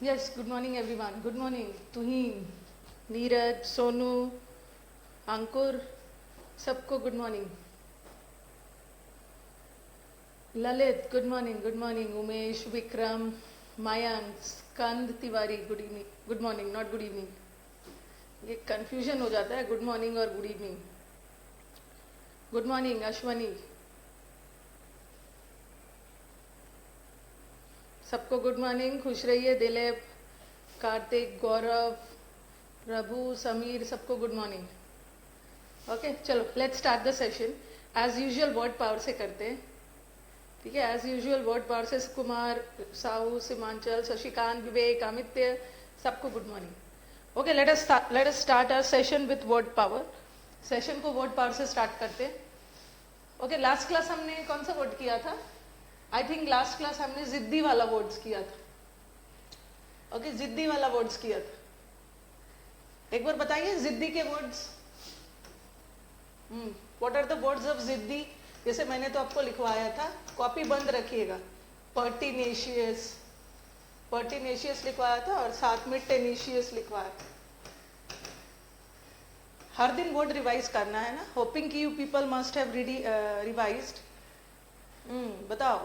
Yes, good morning everyone. Good morning. Tuhin, Neeraj, Sonu, Ankur, सबको good morning. Lalit, good morning. Good morning. Umesh, Vikram, Mayank, Skand Tiwari, good evening. Good morning, not good evening. ये confusion हो जाता है good morning और good evening. Good morning, Ashwani. सबको good morning. खुश रहिए. दिलीप, कार्तिक, गौरव, प्रभु, समीर, सबको गुड मॉर्निंग. ओके, चलो let's start the session. As usual word power से करते हैं. ठीक है, एज यूजुअल वर्ड पावर से कुमार, साहू, सीमांचल, शशिकांत, विवेक, अमित्य, सबको good morning. Okay, let us start our session with word power. Session को वर्ड पावर से स्टार्ट करते हैं. ओके, लास्ट क्लास हमने कौन सा वर्ड किया था? आई थिंक लास्ट क्लास हमने जिद्दी वाला वर्ड्स किया था. ओके, जिद्दी वाला वर्ड्स किया था. एक बार बताइए जिद्दी के words. What are the words of जिद्दी? जैसे मैंने तो आपको लिखवाया था, कॉपी बंद रखिएगा. पर्टिनेशियस, पर्टिनेशियस लिखवाया था और साथ में टेनिशियस लिखवाया था. हर दिन वर्ड रिवाइज करना है ना. होपिंग कि you people must have revised. बताओ.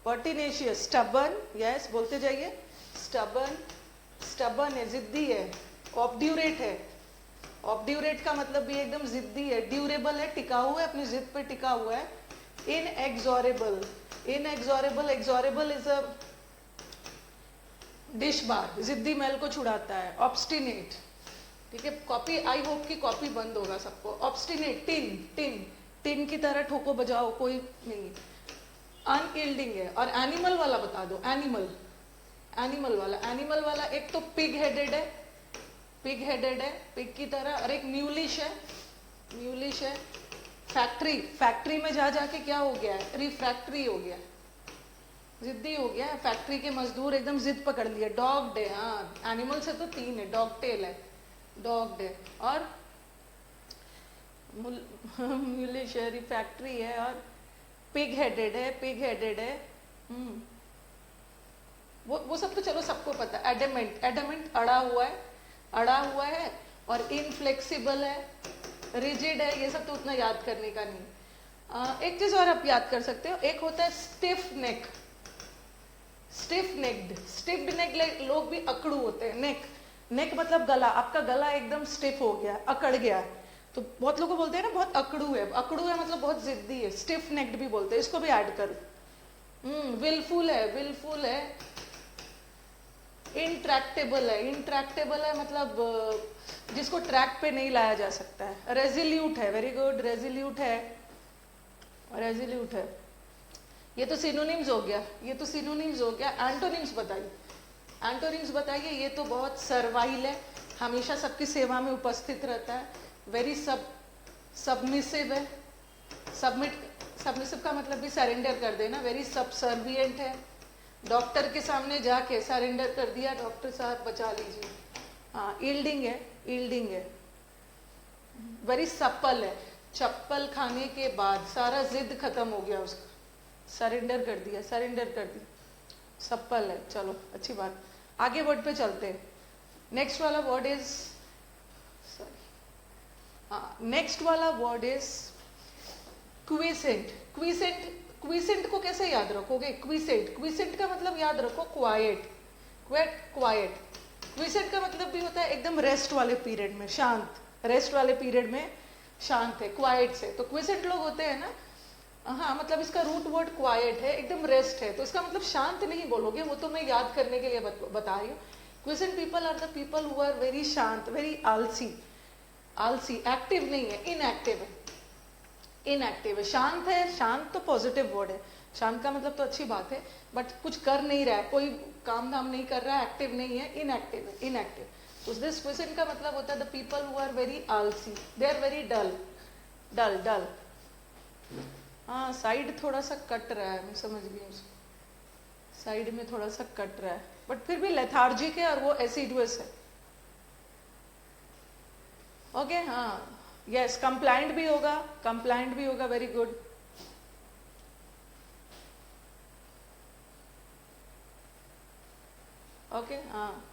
पर्टिनेशियस, स्टबन, यस बोलते जाइए. स्टबन, स्टबन है, जिद्दी है. ऑब्ड्यूरेट है. ऑब्ड्यूरेट का मतलब भी एकदम जिद्दी है. ड्यूरेबल है, टिका हुआ है, अपनी जिद पे टिका हुआ है. इनएक्सोरेबल, इनएक्सोरेबल, एक्सोरेबल इज अ डिश बार, जिद्दी मैल को छुड़ाता है. ऑब्स्टिनेट, ठीक है. कॉपी, आई होप कि कॉपी बंद होगा सबको. ऑब्स्टिनेट, टिन, टिन, टिन की तरह ठोको बजाओ, कोई नहीं. अनयील्डिंग है. और एनिमल वाला बता दो. एनिमल, एनिमल वाला, एनिमल वाला एक तो पिग हेडेड है, पिग हेडेड है, पिग की तरह. और एक म्यूलिश है, म्यूलिश है. फैक्ट्री, फैक्ट्री में जा जाके क्या हो गया है? रिफ्रैक्ट्री हो गया, जिद्दी हो गया है. फैक्ट्री के मजदूर एकदम जिद पकड़ लिए. डॉग्ड है. हाँ, एनिमल से तो 3 है. डॉग टेल है, डॉग्ड है. और म्यूलिश है, रिफ्रैक्ट्री है, और पिग हेडेड है, पिग हेडेड है. वो सब तो चलो सबको पता है. एडमेंट, एडमेंट अड़ा हुआ है, अड़ा हुआ है. और इनफ्लेक्सिबल है, रिजिड है. ये सब तो उतना याद करने का नहीं. एक चीज और आप याद कर सकते हो. एक होता है स्टिफ नेक, स्टिफ नेक्ड. स्टिफ्ड नेक लोग भी अकड़ू होते हैं. नेक, नेक मतलब गला. आपका गला एकदम स्टिफ हो गया, अकड़ गया है. तो बहुत लोग बोलते हैं ना बहुत अकड़ू है. अकड़ू है मतलब बहुत जिद्दी है. स्टिफ नेक्ड भी बोलते हैं. इसको भी ऐड करो. विलफुल है, विलफुल है. इंट्रैक्टेबल है, इंट्रैक्टेबल है मतलब जिसको ट्रैक पे नहीं लाया जा सकता है. रेजिल्यूट है, वेरी गुड, रेजिल्यूट है, रेजिल्यूट है. ये तो सिनोनिम्स हो गया, ये तो सिनोनिम्स हो गया. एंटोनिम्स बताइए, एंटोनिम्स बताइए. ये तो बहुत सर्वाइल है, हमेशा सबकी सेवा में उपस्थित रहता है. वेरी सबमिसिव है. सबमिसिव का मतलब भी सरेंडर कर देना. वेरी सबसर्विएंट है. डॉक्टर के सामने जाके सरेंडर कर दिया, डॉक्टर साहब बचा लीजिए. हाँ, ईल्डिंग है, ईल्डिंग है. वेरी सप्पल है. चप्पल खाने के बाद सारा जिद खत्म हो गया उसका, सरेंडर कर दिया, सरेंडर कर दिया. सप्पल है. चलो अच्छी बात. आगे वर्ड पे चलते हैं. नेक्स्ट वाला वर्ड इज, नेक्स्ट वाला word is quiescent. Quiescent, quiescent को कैसे याद रखोगे? क्विसेंट, क्विसेंट का मतलब याद रखो क्वाइट, क्वेट, क्वाइट. क्विसेंट का मतलब भी होता है एकदम रेस्ट वाले पीरियड में, शांत. रेस्ट वाले पीरियड में शांत है, क्वाइट से. तो क्विसेंट लोग होते हैं ना. हाँ, मतलब इसका रूट वर्ड क्वाइट है, एकदम रेस्ट है. तो इसका मतलब शांत नहीं बोलोगे, वो तो मैं याद करने के लिए बता रही हूँ. Quiescent people are the people who are very शांत, वेरी आलसी. आलसी, एक्टिव नहीं है, इनएक्टिव है, इनएक्टिव है. शांत है, शांत तो पॉजिटिव वर्ड है. शांत का मतलब तो अच्छी बात है, बट कुछ कर नहीं रहा है, कोई काम धाम नहीं कर रहा है, एक्टिव नहीं है, इनएक्टिव है, इनएक्टिव. तो दिस क्वेश्चन का मतलब होता है the people who are very आलसी, they are very dull, dull, डल. हाँ, साइड थोड़ा सा कट रहा है, मैं समझ गई उसको. साइड में थोड़ा सा कट रहा है, बट फिर भी लेथार्जिक है और वो एसिडुअस है. ओके, हाँ, यस. कंप्लाइंट भी होगा, कंप्लाइंट भी होगा. Very good. ओके हाँ,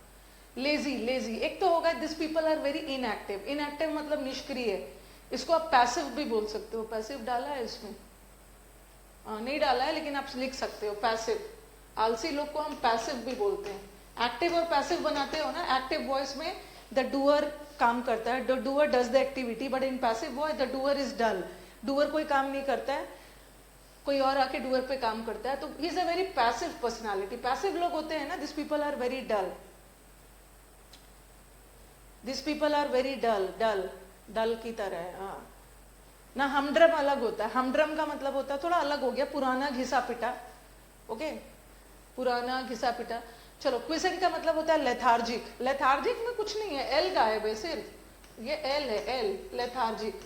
लेजी लेजी। एक तो होगा this people are very inactive. Inactive मतलब निष्क्रिय, इसको आप पैसिव भी बोल सकते हो। पैसिव डाला है इसमें? नहीं डाला है, लेकिन आप लिख सकते हो पैसिव। आलसी लोग को हम पैसिव भी बोलते हैं। एक्टिव और पैसिव बनाते हो ना, एक्टिव वॉइस में द डूअर काम करता है, the doer does the activity, but in passive voice the doer is dull. Doer कोई काम नहीं करता है, कोई और आके डूअर पे काम करता है, तो he is a very passive personality. Passive लोग होते हैं ना, this people are very dull, this people are very dull, dull dull की तरह है। हाँ ना, हमड्रम अलग होता है। हमड्रम का मतलब होता है, थोड़ा अलग हो गया, पुराना घिसा पिटा। ओके, पुराना घिसा पिटा। चलो, क्विसेंट का मतलब होता है लेथार्जिक। लेथार्जिक में कुछ नहीं है, एल गायब है सिर्फ, ये एल है, एल लेथार्जिक।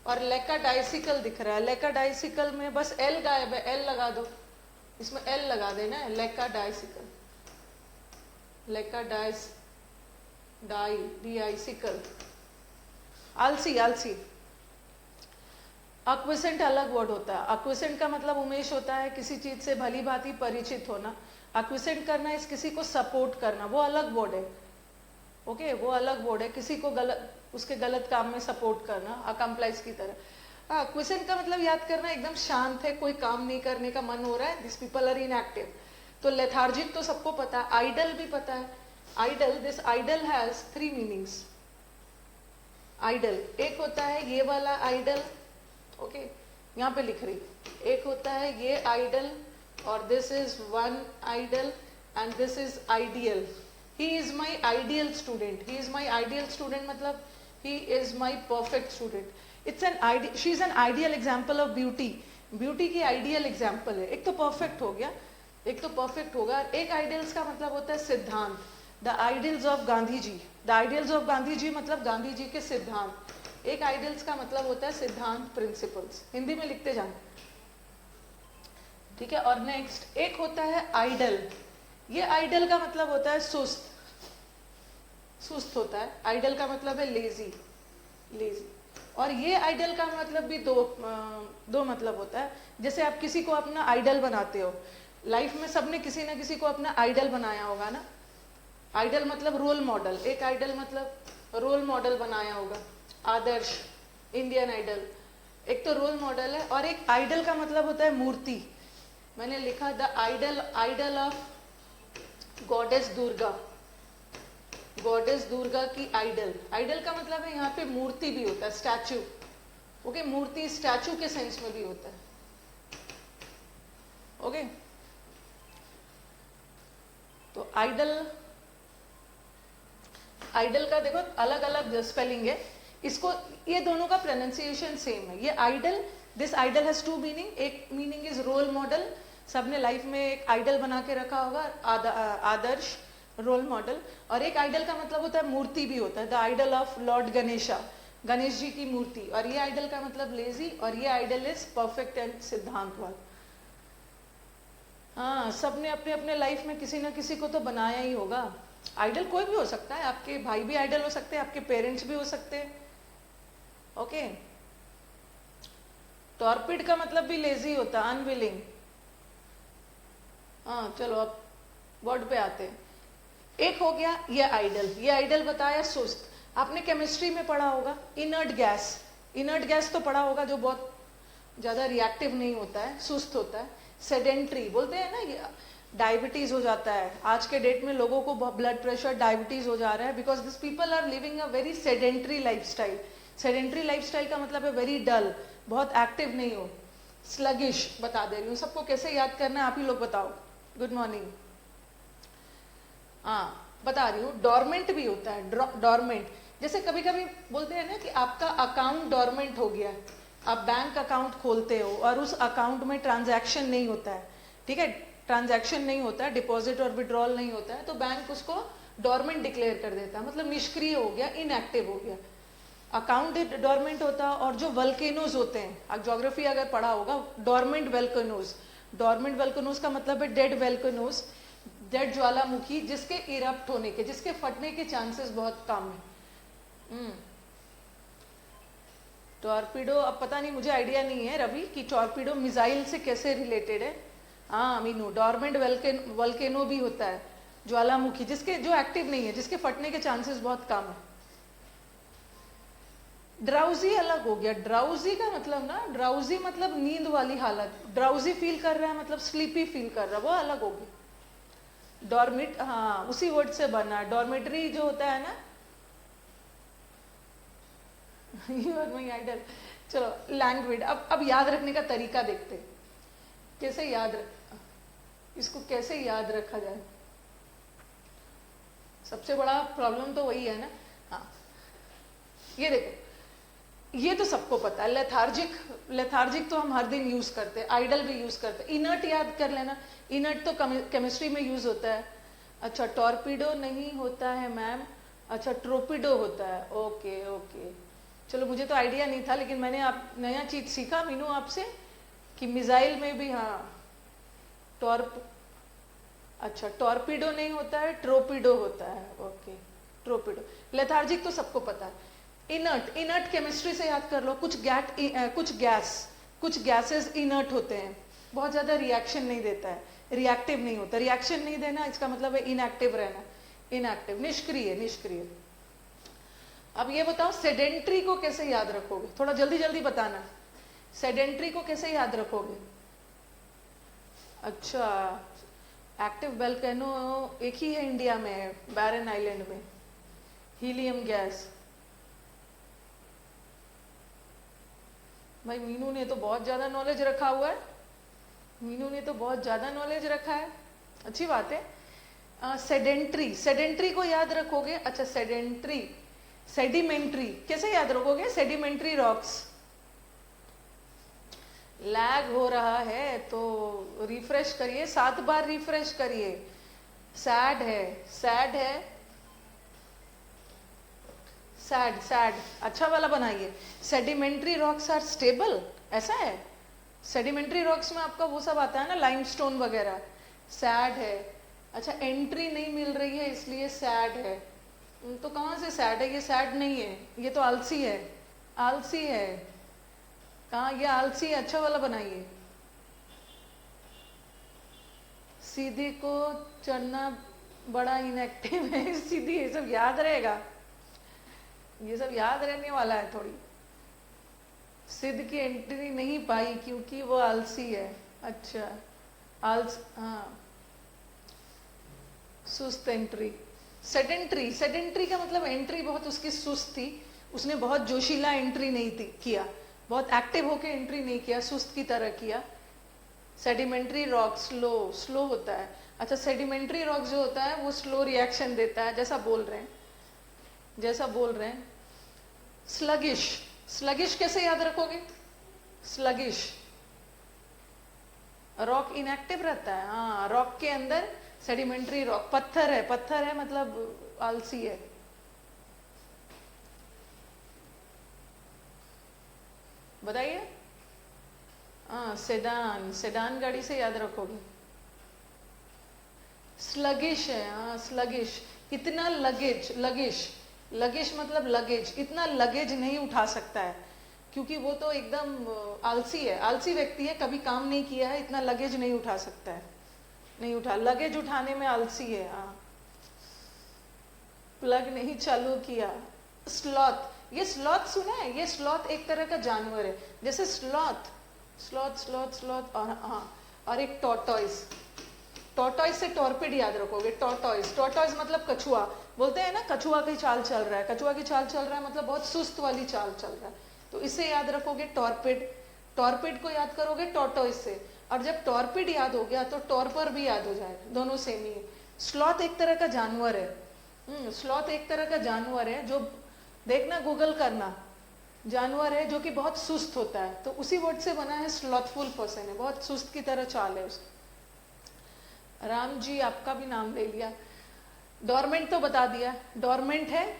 और लेका डाइसिकल दिख रहा है, लेका डाइसिकल में बस एल गायब है, एल लगा दो, इसमें एल लगा देना है, लेका डाइसिकल, लेका डाइस डाई डिआइसिकल, आलसी आलसी। अक्विसेंट अलग वर्ड होता है। अक्विसेंट का मतलब उमेश होता है किसी चीज से भली भांति परिचित होना। अक्विसेंट करना इस किसी को सपोर्ट करना, वो अलग वर्ड है। ओके, वो अलग वर्ड है, किसी को गलत, उसके गलत काम में सपोर्ट करना, अकम्प्लाइज की तरह। अक्विसेंट का मतलब याद करना, एकदम शांत है, कोई काम नहीं करने का मन हो रहा है, दिस पीपल आर इनएक्टिव। तो लेथार्जिक तो सबको पता है, आइडल भी पता है। Idle, this idol has 3 meanings. Idle एक होता है ये वाला आइडल, ओके यहाँ पे लिख रही, एक होता है ये आइडल, और this is one idol, and this is ideal. He is my ideal student, he is my ideal student मतलब he is my perfect student. It's an she is an ideal example of beauty. Beauty की ideal example है। एक तो perfect हो गया, एक तो perfect होगा। एक आइडियल्स का मतलब होता है सिद्धांत, the ideals of Gandhi ji. The ideals of Gandhi ji मतलब गांधी जी के सिद्धांत। एक आइडियल्स का मतलब होता है सिद्धांत, प्रिंसिपल्स। हिंदी में लिखते जाना, ठीक है। और नेक्स्ट एक होता है आइडल। ये आइडल का मतलब होता है सुस्त, सुस्त होता है। आइडल का मतलब है लेजी, लेजी। और ये आइडल का मतलब भी दो मतलब होता है। जैसे आप किसी को अपना आइडल बनाते हो, लाइफ में सबने किसी ना किसी को अपना आइडल बनाया होगा ना। आइडल मतलब रोल मॉडल, एक आइडल मतलब रोल मॉडल बनाया होगा, आदर्श, इंडियन आइडल। एक तो रोल मॉडल है, और एक आइडल का मतलब होता है मूर्ति। मैंने लिखा the idol, idol of goddess Durga, goddess Durga की आइडल। आइडल का मतलब है यहाँ पे मूर्ति भी होता है, स्टैचू। ओके, मूर्ति स्टैचू के सेंस में भी होता है। ओके, तो आइडल, आइडल का देखो अलग अलग स्पेलिंग है। इसको, ये दोनों का प्रोनाउंसिएशन सेम है। ये idol, this idol has 2 meaning. एक मीनिंग इज रोल मॉडल, सबने लाइफ में एक आइडल बना के रखा होगा, आदर्श, रोल मॉडल। और एक आइडल का मतलब होता है मूर्ति भी होता है, the idol of lord Ganesha, Ganesh ji की मूर्ति। और ये आइडल का मतलब लेजी, और ये आइडल इज परफेक्ट एंड सिद्धांतवाद। हाँ, सबने अपने अपने लाइफ में किसी ना किसी को तो बनाया ही होगा। आइडल कोई भी हो सकता है, आपके भाई भी आइडल हो सकते हैं, आपके पेरेंट्स भी हो सकते हैं। ओके, टॉर्पिड का मतलब भी लेजी होता है, अनविलिंग। हाँ, चलो अब वर्ड पे आते हैं। एक हो गया ये आइडल, ये आइडल बताया सुस्त। आपने केमिस्ट्री में पढ़ा होगा इनर्ट गैस, इनर्ट गैस तो पढ़ा होगा, जो बहुत ज्यादा रिएक्टिव नहीं होता है, सुस्त होता है। सेडेंट्री बोलते हैं ना, ये डायबिटीज हो जाता है आज के डेट में, लोगों को ब्लड प्रेशर, डायबिटीज हो जा रहा है, because this people are living a very sedentary lifestyle. Sedentary lifestyle का मतलब है वेरी डल, बहुत एक्टिव नहीं हो, स्लगिश। बता दे रही हूँ सबको कैसे याद करना है, आप ही लोग बताओ। Good morning. हाँ, बता रही हूँ। डॉर्मेंट भी होता है, डॉर्मेंट। जैसे कभी कभी बोलते हैं ना कि आपका अकाउंट डॉर्मेंट हो गया है, आप बैंक अकाउंट खोलते हो और उस अकाउंट में ट्रांजैक्शन नहीं होता है, ठीक है, ट्रांजैक्शन नहीं होता है, डिपॉजिट और विड्रॉल नहीं होता है, तो बैंक उसको डॉर्मेंट डिक्लेयर कर देता है, मतलब निष्क्रिय हो गया, इनएक्टिव हो गया। अकाउंट डॉर्मेंट होता है। और जो वल्केनोज होते हैं, आप ज्योग्राफी अगर पढ़ा होगा, डॉर्मेंट वल्केनोज, डॉर्मेंट वल्केनोज का मतलब है डेड वल्केनोज, डेड ज्वालामुखी, जिसके इरप्ट होने के, जिसके फटने के चांसेस बहुत कम है। टॉर्पीडो, अब पता नहीं, मुझे आइडिया नहीं है रवि कि टॉर्पीडो मिसाइल से कैसे रिलेटेड है। हाँ मीनू, डॉर्मेंट वल्केनो भी होता है, ज्वालामुखी, जिसके जो एक्टिव नहीं है, जिसके फटने के चांसेस बहुत कम है। ड्राउजी अलग हो गया। ड्राउजी का मतलब ना, ड्राउजी मतलब नींद वाली हालत, ड्राउजी फील कर रहा है मतलब स्लीपी फील कर रहा है, वो अलग हो गया। डॉर्मिट, हाँ उसी वर्ड से बना है। डॉर्मेटरी जो होता है ना, यू आर माई आइडल। चलो लैंग्वेज, अब याद रखने का तरीका देखते हैं, कैसे इसको कैसे याद रखा जाए। सबसे बड़ा प्रॉब्लम तो वही है ना। हाँ ये देखो, ये तो सबको पता है, लेथार्जिक तो हम हर दिन यूज करते हैं, आइडल भी यूज करते हैं। इनर्ट याद कर लेना, इनर्ट तो केमिस्ट्री में यूज होता है। अच्छा टॉर्पीडो नहीं होता है मैम, अच्छा ट्रोपिडो होता है। ओके ओके, चलो मुझे तो आइडिया नहीं था, लेकिन मैंने आप नया चीज सीखा मीनू आपसे कि मिसाइल में भी, हाँ अच्छा टॉर्पीडो नहीं होता है, ट्रोपिडो होता है। ओके ट्रोपिडो। लेथार्जिक तो सबको पता है। इनर्ट केमिस्ट्री से याद कर लो, कुछ गैसेस इनर्ट होते हैं, बहुत ज्यादा रिएक्शन नहीं देता है, रिएक्टिव नहीं होता। रिएक्शन नहीं देना इसका मतलब है इनएक्टिव रहना, इनएक्टिव निष्क्रिय। अब ये बताओ सेडेंट्री को कैसे याद रखोगे, थोड़ा जल्दी जल्दी बताना। सेडेंट्री को कैसे याद रखोगे? अच्छा एक्टिव वोल्केनो एक ही है इंडिया में, बैरन आइलैंड में, हीलियम गैस। भाई मीनू ने तो बहुत ज्यादा नॉलेज रखा हुआ है, मीनू ने तो बहुत ज्यादा नॉलेज रखा है, अच्छी बात है। सेडेंट्री को याद रखोगे। अच्छा सेडिमेंट्री कैसे याद रखोगे? Sedimentary rocks. लैग हो रहा है तो रिफ्रेश करिए, 7 बार रिफ्रेश करिए। सैड अच्छा वाला बनाइए। सेडिमेंट्री रॉक्स आर स्टेबल, ऐसा है। सेडिमेंट्री रॉक्स में आपका वो सब आता है ना, लाइमस्टोन वगैरह। सैड है, अच्छा एंट्री नहीं मिल रही है इसलिए सैड है। तो कहाँ से सैड है? ये सैड नहीं है, ये तो आलसी है। कहाँ ये आलसी है? अच्छा वाला बनाइए। सीधी को चढ़ना बड़ा इनएक्टिव है। सीधी, ये सब याद रहेगा, ये सब याद रहने वाला है थोड़ी। सिद्ध की एंट्री नहीं पाई क्योंकि वो आलसी है। अच्छा हाँ सुस्त एंट्री। सेडेंट्री का मतलब एंट्री बहुत उसकी सुस्त थी, उसने बहुत जोशीला एंट्री नहीं किया, बहुत एक्टिव होके एंट्री नहीं किया, सुस्त की तरह किया। सेडिमेंट्री रॉक स्लो होता है। अच्छा सेडिमेंट्री रॉक जो होता है वो स्लो रिएक्शन देता है, जैसा बोल रहे हैं। स्लगिश कैसे याद रखोगे? स्लगिश, रॉक इनएक्टिव रहता है। हाँ रॉक के अंदर सेडिमेंट्री रॉक, पत्थर है मतलब आलसी है। बताइए। हाँ सेडान गाड़ी से याद रखोगे। स्लगिश है, हाँ स्लगिश। इतना लगेज मतलब लगेज, इतना लगेज नहीं उठा सकता है क्योंकि वो तो एकदम आलसी है, आलसी व्यक्ति है, कभी काम नहीं किया है, इतना लगेज नहीं उठा सकता है, नहीं उठा। लगेज उठाने में आलसी है। हाँ प्लग नहीं चालू किया। स्लॉथ, ये स्लॉथ सुना है? ये स्लॉथ एक तरह का जानवर है, जैसे स्लॉथ और हाँ, और एक टॉर्टॉइस से टॉर्पिड याद रखोगे। टॉर्टॉइस मतलब कछुआ, बोलते हैं ना कछुआ की चाल चल रहा है, मतलब बहुत सुस्त वाली चाल चल रहा है, तो इसे याद रखोगे टॉर्पिड को याद करोगे टॉर्टॉइस से, और जब टॉर्पिड याद हो गया तो टॉर्पर भी याद हो जाएगा, दोनों सेम ही है। स्लॉथ एक तरह का जानवर है, जो देखना गूगल करना, जानवर है जो कि बहुत सुस्त होता है, तो उसी वर्ड से बना है। स्लॉथफुल पर्सन है, बहुत सुस्त की तरह चाल है उसकी। राम जी आपका भी नाम ले लिया। डोरमेंट तो बता दिया, डोरमेंट है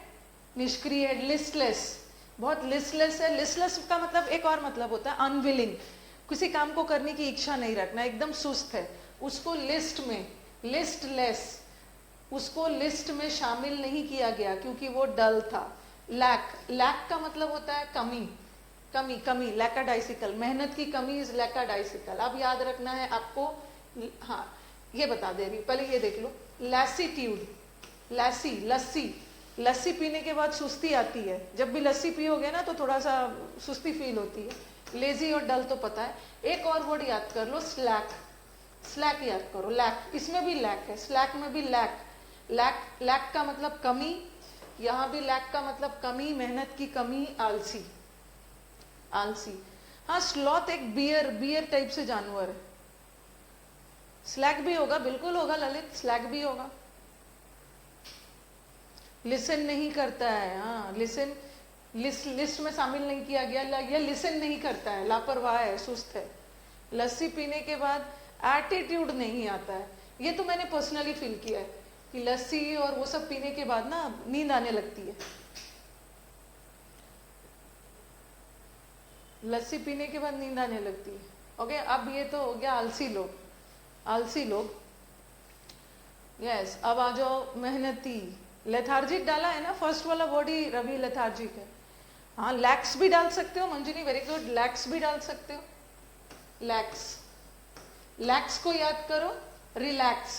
निष्क्रिय है। लिस्टलेस, बहुत लिस्टलेस है। लिस्टलेस का मतलब एक और मतलब होता है अनविलिंग, किसी काम को करने की इच्छा नहीं रखना, एकदम सुस्त है। उसको लिस्ट में शामिल नहीं किया गया क्योंकि वो डल था। लैक का मतलब होता है कमी, लैकाडाइसिकल, मेहनत की कमी इज लैकाडाइसिकल। अब याद रखना है आपको। हाँ ये बता दे रही, पहले ये देख लो। लैसीट्यूड, लैसी, लस्सी, लस्सी पीने के बाद सुस्ती आती है। जब भी लस्सी पियोगे ना तो थोड़ा सा सुस्ती फील होती है। लेजी और डल तो पता है। एक और वर्ड याद कर लो, स्लैक, स्लैक याद करो। लैक, इसमें भी लैक है, स्लैक में भी लैक। लैक, लैक का मतलब कमी, यहां भी लैक का मतलब कमी, मेहनत की कमी, आलसी, आलसी। हाँ, स्लॉथ एक बियर, बियर टाइप से जानवर है। स्लैक भी होगा, बिल्कुल होगा ललित, स्लैक भी होगा। लिसन नहीं करता है, हाँ लिसन, लिस्ट में शामिल नहीं किया गया, या लिसन नहीं करता है, लापरवाह है, सुस्त है। लस्सी पीने के बाद एटीट्यूड नहीं आता है। ये तो मैंने पर्सनली फील किया है कि लस्सी और वो सब पीने के बाद ना नींद आने लगती है। लस्सी पीने के बाद नींद आने लगती है। ओके, अब ये तो हो गया आलसी लोग, आलसी लोग। यस, अब आ जाओ मेहनती। लेथार्जिक डाला है ना, फर्स्ट वाला वर्ड ही रवि लेथार्जिक है। हाँ, लैक्स भी डाल सकते हो मंजिनी, वेरी गुड, लैक्स भी डाल सकते हो। लैक्स, लैक्स को याद करो, रिलैक्स।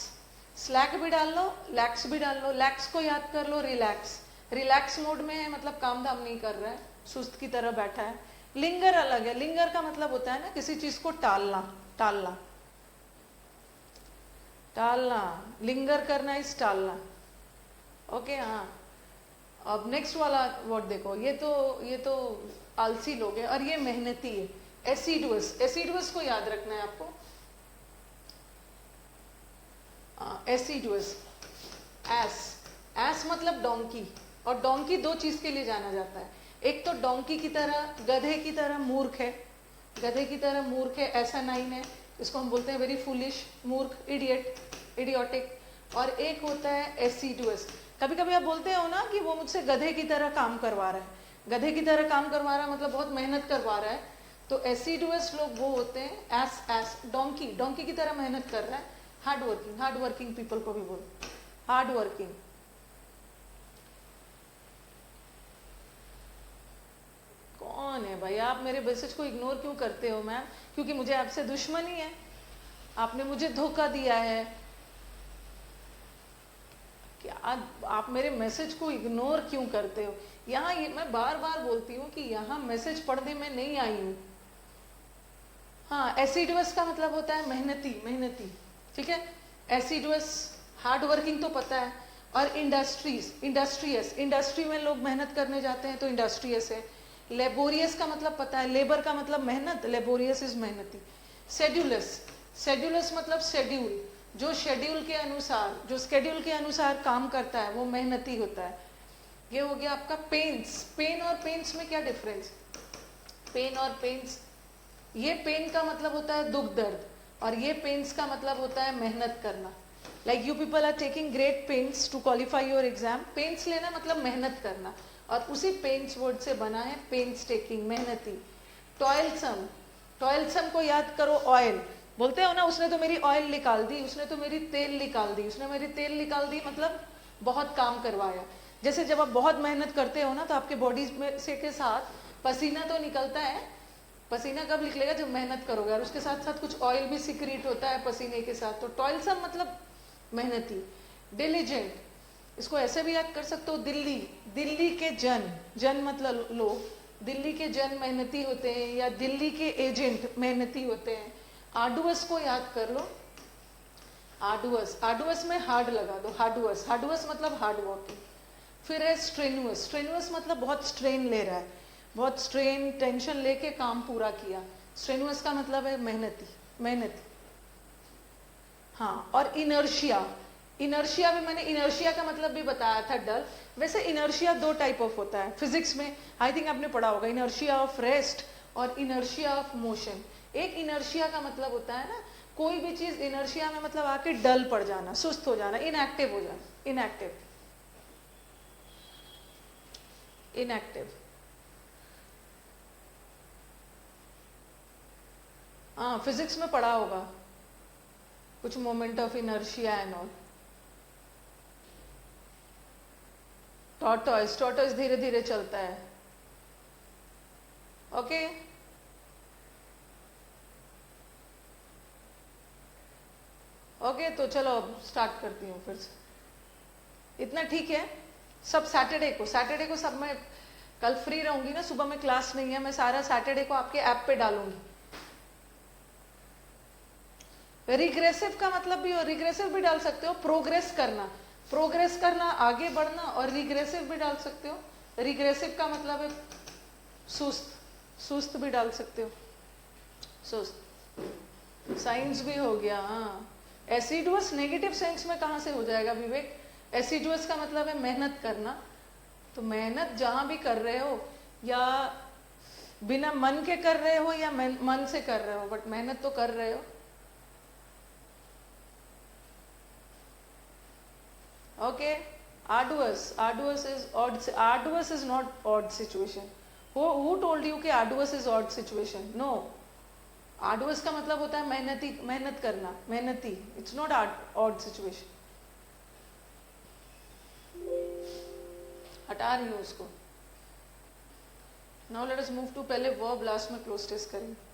स्लैक भी डाल लो, लैक्स भी डाल लो। लैक्स को याद कर लो, रिलैक्स। रिलैक्स मोड में है, मतलब काम धाम नहीं कर रहा है, सुस्त की तरह बैठा है। लिंगर अलग है। लिंगर का मतलब होता है ना किसी चीज को टालना, टालना, टालना। लिंगर करना इस टालना। ओके, हाँ। अब नेक्स्ट वाला वर्ड देखो, ये तो आलसी लोग हैं, और ये मेहनती है। एसिडुअस, एसिडुअस को याद रखना है आपको। एसिडुअस, एस, एस मतलब डोंकी, और डोंकी दो चीज के लिए जाना जाता है। एक तो डोंकी की तरह, गधे की तरह मूर्ख है, गधे की तरह मूर्ख है, ऐसा नाइन है, इसको हम बोलते हैं वेरी फुलिश, मूर्ख, इडियट, इडियोटिक। और एक होता है एसिडुअस। कभी कभी आप बोलते हो ना कि वो मुझसे गधे की तरह काम करवा रहा है, गधे की तरह काम करवा रहा है मतलब बहुत मेहनत करवा रहा है। तो एसिडुअस लोग वो होते हैं, एस, एस, डोंकी, डोंकी की तरह मेहनत कर रहा है। Hard working, hard working people को भी बोलते, हार्ड वर्किंग। कौन है भाई, आप मेरे मैसेज को इग्नोर क्यों करते हो मैम? क्योंकि मुझे आपसे दुश्मनी है, आपने मुझे धोखा दिया है क्या? आप मेरे मैसेज को इग्नोर क्यों करते हो? यहाँ ये मैं बार बार बोलती हूँ कि यहाँ मैसेज पढ़ने में नहीं आई हूँ। हाँ, एसिडुअस का मतलब होता है मेहनती, मेहनती, ठीक है। एसिडुअस, हार्ड वर्किंग तो पता है। और इंडस्ट्रीज, इंडस्ट्रियस, इंडस्ट्री में लोग मेहनत करने जाते हैं तो इंडस्ट्रियस है। लेबोरियस का मतलब पता है, लेबर का मतलब मेहनत, लेबोरियस इज मेहनती। शेड्यूलस, शेड्यूलस मतलब शेड्यूल, जो शेड्यूल के अनुसार, जो शेड्यूल के अनुसार काम करता है वो मेहनती होता है। ये हो गया आपका पेन्स। पेन और पेन्स में क्या डिफरेंस? पेन और पेन्स, ये पेन का मतलब होता है दुख दर्द, और ये पेन्स का मतलब होता है मेहनत करना। Like you people are taking great pains to qualify your exam. Pains लेना मतलब मेहनत करना, और उसी पेन्स वर्ड से बना है पेन्स टेकिंग, मेहनती। टॉयलसम, टॉयलसम को याद करो, ऑयल। बोलते हो ना उसने तो मेरी ऑयल निकाल दी, उसने तो मेरी तेल निकाल दी, उसने मेरी तेल निकाल दी, मतलब बहुत काम करवाया। जैसे जब आप बहुत मेहनत करते हो ना तो आपके बॉडी में से के साथ पसीना तो निकलता है। पसीना कब निकलेगा? जब मेहनत करोगे, और उसके साथ साथ कुछ ऑयल भी सिक्रीट होता है पसीने के साथ। तो टॉयलसम मतलब मेहनती। डिलीजेंट, इसको ऐसे भी याद कर सकते हो, दिल्ली, दिल्ली के जन, जन मतलब लोग, दिल्ली के जन मेहनती होते हैं, या दिल्ली के एजेंट मेहनती होते हैं। आर्डुअस को याद कर लो, आर्डुअस, आर्डुअस में हार्ड लगा दो, हार्डुअस, हार्डुअस मतलब हार्ड वर्किंग। फिर है स्ट्रेनुअस, स्ट्रेनुअस मतलब बहुत स्ट्रेन ले रहा है, बहुत स्ट्रेन, टेंशन लेके काम पूरा किया। स्ट्रेनुअस का मतलब है मेहनती, मेहनती। हाँ, और इनर्शिया, इनर्शिया भी मैंने, इनर्शिया का मतलब भी बताया था, डल। वैसे इनर्शिया दो टाइप ऑफ होता है फिजिक्स में, आई थिंक आपने पढ़ा होगा, इनर्शिया ऑफ रेस्ट और इनर्शिया ऑफ मोशन। एक इनर्शिया का मतलब होता है ना, कोई भी चीज इनर्शिया में मतलब आके डल पड़ जाना, सुस्त हो जाना, इनएक्टिव हो जाना, इनएक्टिव, इनएक्टिव। हाँ, फिजिक्स में पढ़ा होगा कुछ moment of inertia and all. Tortoise, tortoise धीरे धीरे चलता है। ओके, तो चलो अब स्टार्ट करती हूँ फिर से। इतना ठीक है? सब सैटरडे को सब मैं कल फ्री रहूंगी ना, सुबह में क्लास नहीं है, मैं सारा सैटरडे को आपके ऐप पे डालूंगी। रिग्रेसिव का मतलब भी, रिग्रेसिव भी डाल सकते हो, प्रोग्रेस करना आगे बढ़ना, और रिग्रेसिव भी डाल सकते हो। रिग्रेसिव का मतलब है सुस्त भी डाल सकते हो, सुस्त। साइंस भी हो गया। हाँ, एसिडुअस नेगेटिव सेंस में कहाँ से हो जाएगा विवेक? एसिडुअस का मतलब है मेहनत करना, तो मेहनत जहां भी कर रहे हो, या बिना मन के कर रहे हो या मन से कर रहे हो, बट मेहनत तो कर रहे हो। Okay, arduous is not odd situation. Who told you कि arduous is odd situation? No, arduous का मतलब होता है मेहनत करना, मेहनती। It's not odd situation. हटा रही हूँ उसको। Now let us move to पहले verb, लास्ट में क्लोज टेस्ट करेंगे।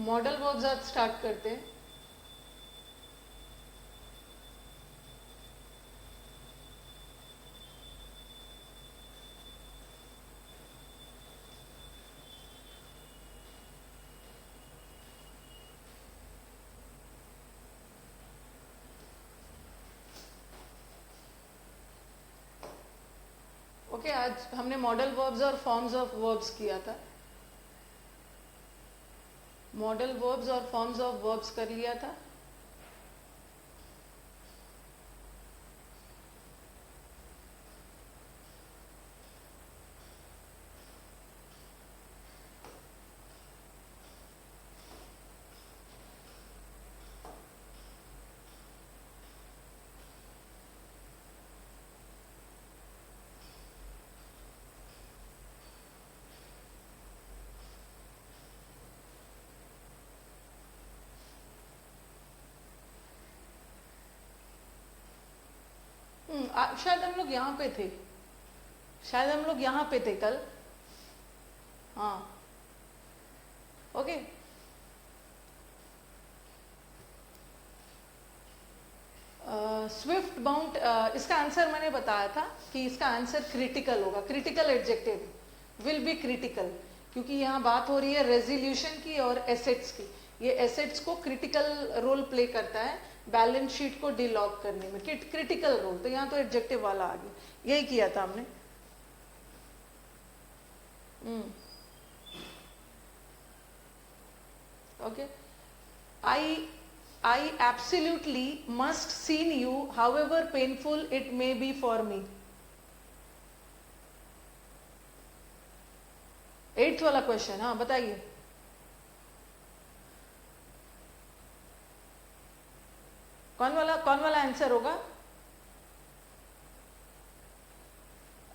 मॉडल वर्ब्स आज स्टार्ट करते हैं। ओके, आज हमने मॉडल वर्ब्स और फॉर्म्स ऑफ वर्ब्स किया था। मॉडल वर्ब्स और फॉर्म्स ऑफ वर्ब्स कर लिया था। शायद हम लोग यहाँ पे थे, कल। हाँ, ओके। स्विफ्ट बाउंड, इसका आंसर मैंने बताया था कि इसका आंसर क्रिटिकल होगा। Critical adjective will be critical, क्योंकि यहाँ बात हो रही है रेजोल्यूशन की और एसेट्स की। ये एसेट्स को क्रिटिकल रोल प्ले करता है बैलेंस शीट को डिलॉग करने में, क्रिटिकल रोल। तो यहाँ तो एडजेक्टिव वाला आ गया, यही किया था हमने। Okay, I absolutely must seen you, however painful it may be for me. 8th वाला क्वेश्चन, हाँ बताइए। कौन वाला आंसर होगा?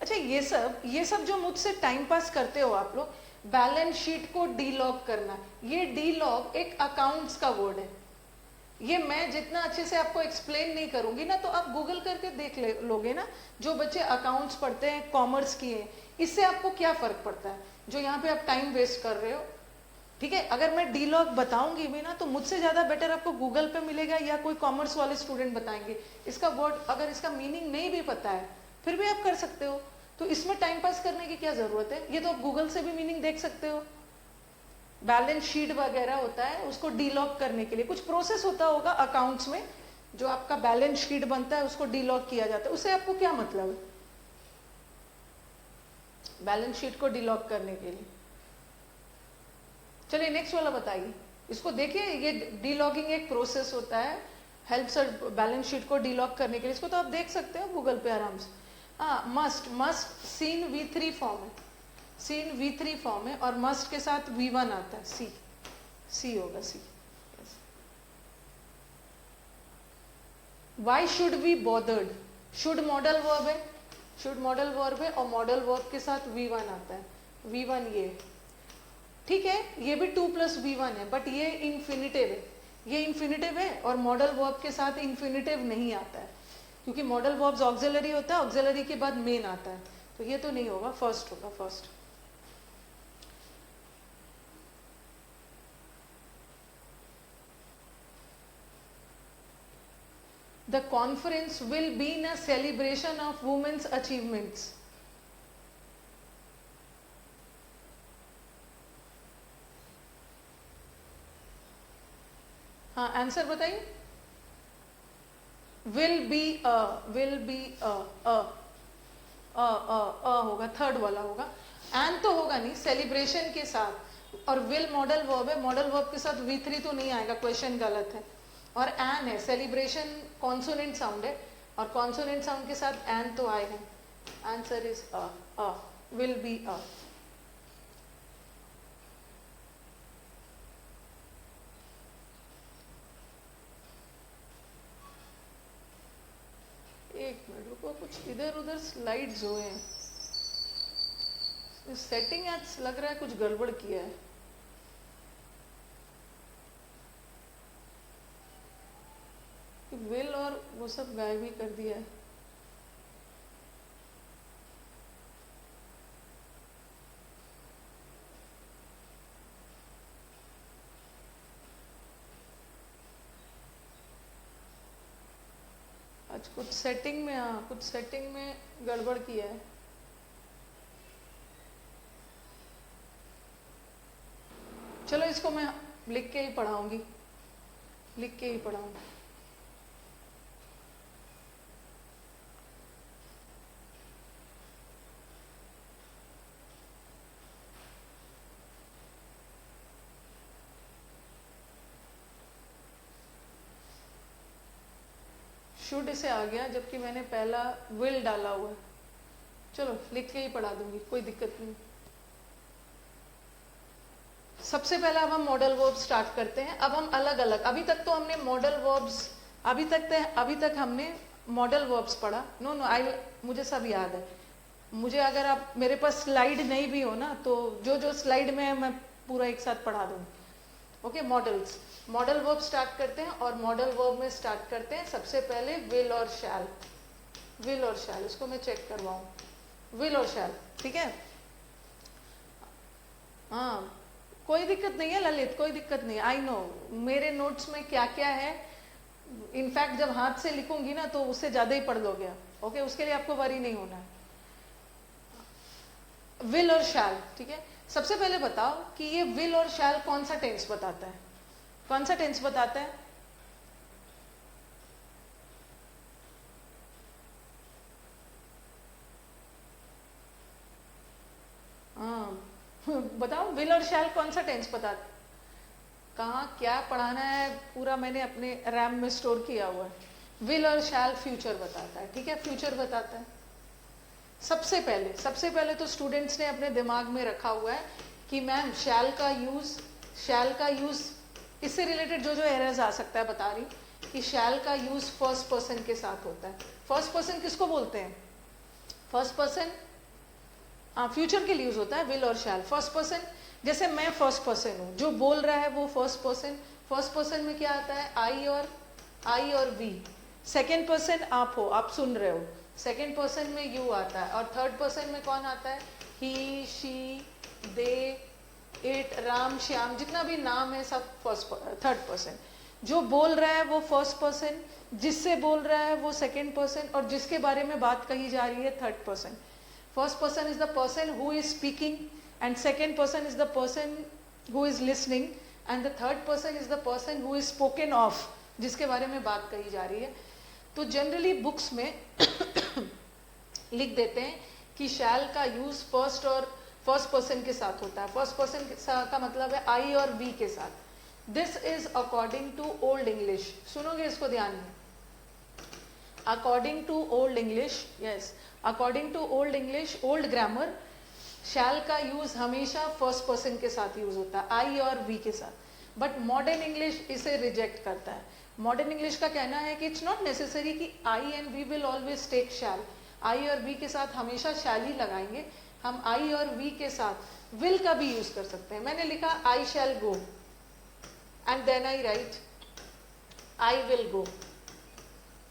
अच्छा, ये सब जो मुझसे टाइम पास करते हो आप लोग, बैलेंस शीट को डीलॉग करना, ये डीलॉग एक अकाउंट्स का वर्ड है। ये मैं जितना अच्छे से आपको एक्सप्लेन नहीं करूंगी ना, तो आप गूगल करके देख लोगे ना। जो बच्चे अकाउंट्स पढ़ते हैं, कॉमर्स किए, इससे आपको क्या फर्क पड़ता है जो यहाँ पे आप टाइम वेस्ट कर रहे हो? ठीक है, अगर मैं डीलॉग बताऊंगी भी ना, तो मुझसे ज्यादा बेटर आपको गूगल पे मिलेगा या कोई कॉमर्स वाले स्टूडेंट बताएंगे। इसका वर्ड, अगर इसका मीनिंग नहीं भी पता है, फिर भी आप कर सकते हो। तो इसमें टाइम पास करने की क्या जरूरत है? ये तो आप गूगल से भी मीनिंग देख सकते हो। बैलेंस शीट वगैरह होता है, उसको डीलॉग करने के लिए कुछ प्रोसेस होता होगा अकाउंट्स में। जो आपका बैलेंस शीट बनता है उसको डीलॉग किया जाता है। उससे आपको क्या मतलब है बैलेंस शीट को डीलॉग करने के लिए? चलिए नेक्स्ट वाला बताइए। इसको देखिए, ये डीलॉगिंग एक प्रोसेस होता है, हेल्प्स बैलेंस शीट को डीलॉग करने के लिए। इसको तो आप देख सकते हो गूगल पे आराम से। मस्ट सीन V3 फॉर्म है, सीन V3 फॉर्म है, और मस्ट के साथ V1 आता है, सी होगा, C. Why should be bothered, should modal verb है, और मॉडल वर्ब के साथ V1 आता है। V1 ये ठीक है, ये भी 2+V1 है, बट ये इन्फिनिटिव है, ये इन्फिनिटिव है और मॉडल वर्ब के साथ इन्फिनिटिव नहीं आता है, क्योंकि मॉडल वर्ब्स ऑक्सिलरी होता है, ऑक्सिलरी के बाद मेन आता है, तो ये तो नहीं होगा, फर्स्ट होगा, first. The conference will be in a celebration of women's achievements. हाँ, आंसर बताइए। विल बी होगा, थर्ड वाला होगा, एंड तो होगा नहीं, सेलिब्रेशन के साथ, और विल मॉडल वर्ब है, मॉडल वर्ब के साथ V3 तो नहीं आएगा, क्वेश्चन गलत है, और एन है, सेलिब्रेशन कॉन्सोनेंट साउंड है, और कॉन्सोनेंट साउंड के साथ एन तो आएगा, आंसर इज विल बी एक मिनट रुको, कुछ इधर उधर स्लाइड्स हुए हैं, सेटिंग आज लग रहा है कुछ गड़बड़ किया है। विल और वो सब गायब ही कर दिया है। आज कुछ सेटिंग में, हाँ कुछ सेटिंग में गड़बड़ किया है। चलो इसको मैं लिख के ही पढ़ाऊंगी, लिख के ही पढ़ाऊंगी। शुड से आ गया, जबकि मैंने पहला विल डाला हुआ है। चलो लिख के ही पढ़ा दूंगी, कोई दिक्कत नहीं। सबसे पहले अब हम मॉडल वर्ब स्टार्ट करते हैं। अब हम अलग अलग, अभी तक तो हमने मॉडल वर्ब्स, अभी तक हमने मॉडल वर्ब्स पढ़ा। नो मुझे सब याद है। मुझे अगर आप, मेरे पास स्लाइड नहीं भी हो ना, तो जो स्लाइड में है मैं पूरा एक साथ पढ़ा दूंगी। ओके, मॉडल वर्ब स्टार्ट करते हैं, और मॉडल वर्ब में स्टार्ट करते हैं सबसे पहले विल और शैल। विल और शैल, इसको मैं चेक करवाऊं, विल और शैल, ठीक है। हाँ कोई दिक्कत नहीं है ललित, कोई दिक्कत नहीं है, आई नो मेरे नोट्स में क्या क्या है। इनफैक्ट जब हाथ से लिखूंगी ना तो उससे ज्यादा ही पढ़ लोगे आप। ओके, उसके लिए आपको वरी नहीं होना है। विल और शैल, ठीक है। सबसे पहले बताओ कि ये विल और शैल कौन सा टेंस बताता है, कौन सा टेंस बताता है? बताओ विल और शैल कौन सा टेंस बताता है? कहाँ क्या पढ़ाना है पूरा मैंने अपने रैम में स्टोर किया हुआ है। विल और शैल फ्यूचर बताता है, ठीक है, फ्यूचर बताता है। सबसे पहले तो स्टूडेंट्स ने अपने दिमाग में रखा हुआ है कि मैम शैल का यूज इससे रिलेटेड जो एरर्स आ सकता है बता रही कि शैल का यूज फर्स्ट पर्सन के साथ होता है। फर्स्ट पर्सन किसको बोलते हैं? फर्स्ट पर्सन फ्यूचर के लिए यूज होता है विल और शैल। फर्स्ट पर्सन, जैसे मैं फर्स्ट पर्सन हूँ, जो बोल रहा है वो फर्स्ट पर्सन। फर्स्ट पर्सन में क्या आता है? आई और वी। सेकेंड पर्सन आप हो, आप सुन रहे हो, सेकेंड पर्सन में यू आता है। और थर्ड पर्सन में कौन आता है? He, she, they, it, Ram, Shyam, जितना भी नाम है सब थर्ड पर्सन। जो बोल रहा है वो फर्स्ट पर्सन, जिससे बोल रहा है वो सेकेंड पर्सन, और जिसके बारे में बात कही जा रही है third person. First person is the person who is speaking, and second person is the person who is listening, and the third person is the person who is spoken of, जिसके बारे में बात कही जा रही है। तो जनरली बुक्स में लिख देते हैं कि शैल का यूज फर्स्ट पर्सन के साथ होता है। फर्स्ट पर्सन का मतलब है आई और वी के साथ। This is according to old English. सुनोगे इसको ध्यान में? According to old English, yes, according to old English, old grammar, shall का यूज हमेशा फर्स्ट पर्सन के साथ यूज होता है, आई और वी के साथ। बट मॉडर्न इंग्लिश इसे रिजेक्ट करता है। मॉडर्न इंग्लिश का कहना है कि इट्स नॉट नेसेसरी कि I and we will always take shall. I और वी के साथ हमेशा शैल ही लगाएंगे, हम आई और वी के साथ विल का भी यूज कर सकते हैं. मैंने लिखा I shall go and then I write I will go.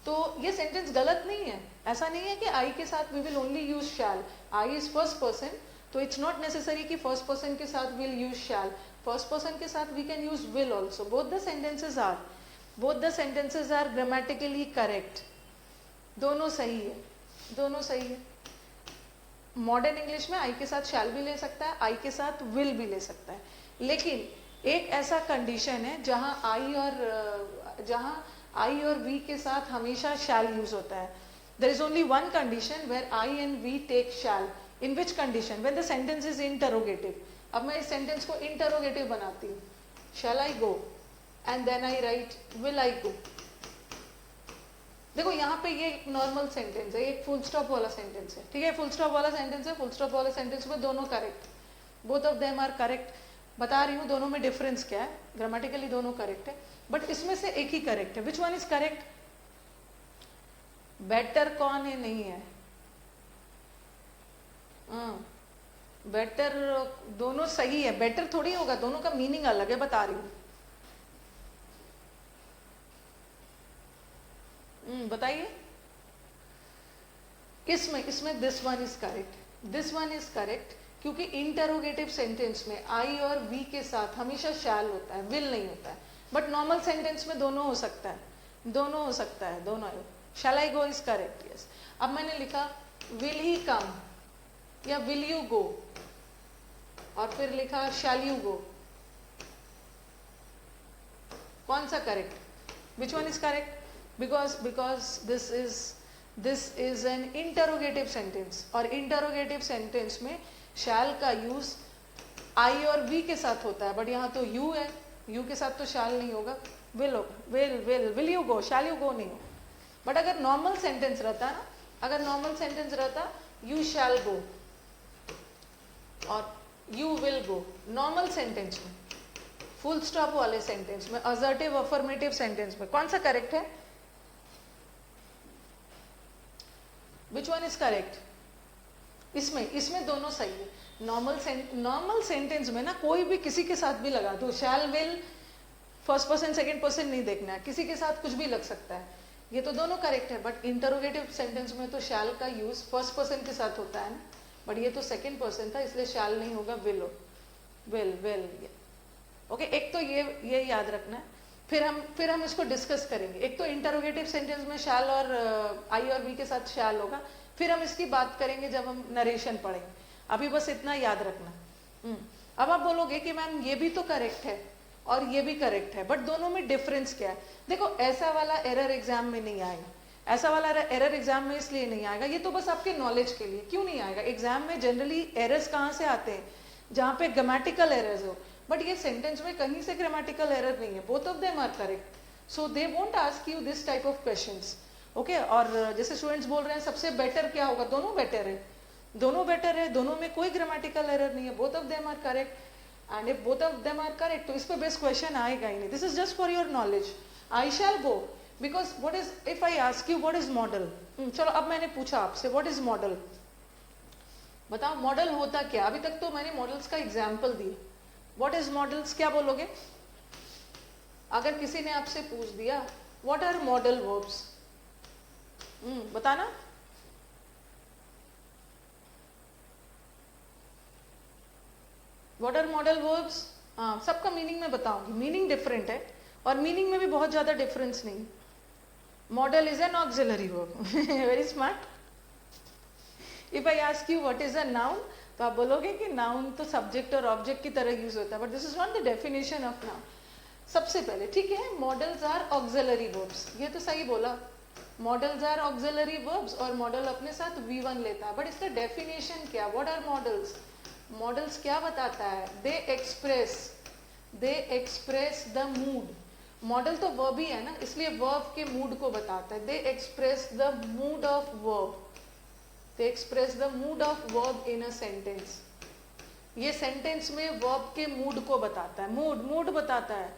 तो ये सेंटेंस गलत नहीं है. ऐसा नहीं है कि आई के साथ we will only use shall. I is first person, तो इट्स नॉट नेसेसरी कि फर्स्ट पर्सन के साथ will use shall. First person के साथ we can use will also. Both the sentences are grammatically correct. दोनों सही है, दोनों सही है. मॉडर्न इंग्लिश में आई के साथ शैल भी ले सकता है, आई के साथ विल भी ले सकता है. लेकिन एक ऐसा कंडीशन है जहां आई और वी के साथ हमेशा शैल यूज होता है. There is only one condition where I and we take shall. In which condition? When the sentence is interrogative. अब मैं इस सेंटेंस को इंटरोगेटिव बनाती हूँ. Shall I go and then I write will I go. देखो यहाँ पे ये एक नॉर्मल सेंटेंस है, एक फुल स्टॉप वाला सेंटेंस है. ठीक है, फुल स्टॉप वाला सेंटेंस है. फुल स्टॉप वाला सेंटेंस में दोनों correct, both of them are correct. बता रही हूँ दोनों में डिफरेंस क्या है. ग्रामेटिकली दोनों करेक्ट है, बट इसमें से एक ही करेक्ट है. Which one is correct? Better कौन है? नहीं है. बेटर दोनों सही है. बेटर थोड़ी होगा, दोनों का मीनिंग अलग है. बता रही हूँ. बताइए इसमें this one is correct. This one is correct क्योंकि इंटरोगेटिव सेंटेंस में आई और वी के साथ हमेशा शैल होता है, विल नहीं होता है. बट नॉर्मल सेंटेंस में दोनों हो सकता है, दोनों हो सकता है, दोनों. शैल I go is correct. Yes. अब मैंने लिखा विल ही कम या विल यू गो, और फिर लिखा शैल यू गो. कौन सा correct? Which one is correct? because this is an interrogative sentence, और interrogative sentence में shall का यूज I और V के साथ होता है. बट यहाँ तो you है, you के साथ तो shall नहीं होगा, will होगा. will you go, shall you go नहीं हो. बट अगर नॉर्मल सेंटेंस रहता ना, अगर नॉर्मल सेंटेंस रहता you shall go और you will go. Normal sentence में, फुल स्टॉप वाले सेंटेंस में, असर्टिव अफर्मेटिव सेंटेंस में कौन सा करेक्ट है? Which one is correct? इसमें दोनों सही है. नॉर्मल सेंटेंस में ना कोई भी किसी के साथ भी लगा दो. शैल will first person second person नहीं देखना है, किसी के साथ कुछ भी लग सकता है. ये तो दोनों करेक्ट है. बट इंटरोगेटिव सेंटेंस में तो शैल का यूज फर्स्ट पर्सन के साथ होता है ना. बट ये तो सेकंड पर्सन था, इसलिए शैल नहीं होगा, विल हो. विल. ओके, एक तो ये याद रखना है. फिर हम इसको डिस्कस करेंगे. एक तो इंटरोगेटिव सेंटेंस में शैल और आई और वी के साथ शैल होगा. फिर हम इसकी बात करेंगे जब हम नरेशन पढ़ेंगे. अभी बस इतना याद रखना. अब आप बोलोगे कि मैम ये भी तो करेक्ट है और ये भी करेक्ट है, बट दोनों में डिफरेंस क्या है? देखो, ऐसा वाला एरर एग्जाम में नहीं आएगा. ऐसा वाला एरर एग्जाम में इसलिए नहीं आएगा, ये तो बस आपके नॉलेज के लिए. क्यों नहीं आएगा? एग्जाम में जनरली एरर्स कहाँ से आते हैं? जहाँ पे ग्रामेटिकल एरर्स हो. बट ये सेंटेंस में कहीं से ग्रामेटिकल एरर नहीं है. Both of them are correct. So they won't ask you this type of questions. Okay. और जैसे स्टूडेंट्स बोल रहे हैं सबसे बेटर क्या होगा? दोनों बेटर है. दोनों बेटर है, दोनों में कोई ग्रामेटिकल एरर नहीं है. Both of them are correct. And if both of them are correct तो इस पे बेस्ट क्वेश्चन आएगा ही नहीं. This is just for your knowledge. I shall go because what is, if I ask you what is modal. चलो, अब मैंने पूछा आपसे व्हाट इज मॉडल. बताओ मॉडल होता क्या? अभी तक तो मैंने मॉडल्स का एग्जाम्पल दिया. व्हाट इज मॉडल्स क्या बोलोगे? अगर किसी ने आपसे पूछ दिया व्हाट आर मॉडल वर्ब्स, बताना. What are modal verbs? हाँ, सबका मीनिंग मैं बताऊंगी. मीनिंग डिफरेंट है और मीनिंग में भी बहुत ज्यादा डिफरेंस नहीं. Model is an auxiliary verb. Very smart. If I ask you what is a noun, तो आप बोलोगे कि नाउन तो सब्जेक्ट और ऑब्जेक्ट की तरह यूज होता है. But this is not the definition of noun. सबसे पहले, ठीक है, मॉडल्स आर ऑक्सिलरी वर्ब्स. ये तो सही बोला. मॉडल्स आर ऑक्सिलरी वर्ब्स और मॉडल अपने साथ V1 लेता है. बट इसका डेफिनेशन क्या? What are models? मॉडल्स क्या बताता है? They express the mood. Modal तो वर्ब ही है ना, इसलिए वर्ब के मूड को बताता है. They express the mood of verb. They express the mood of verb in a sentence. ये सेंटेंस में वर्ब के मूड को बताता है. मूड बताता है.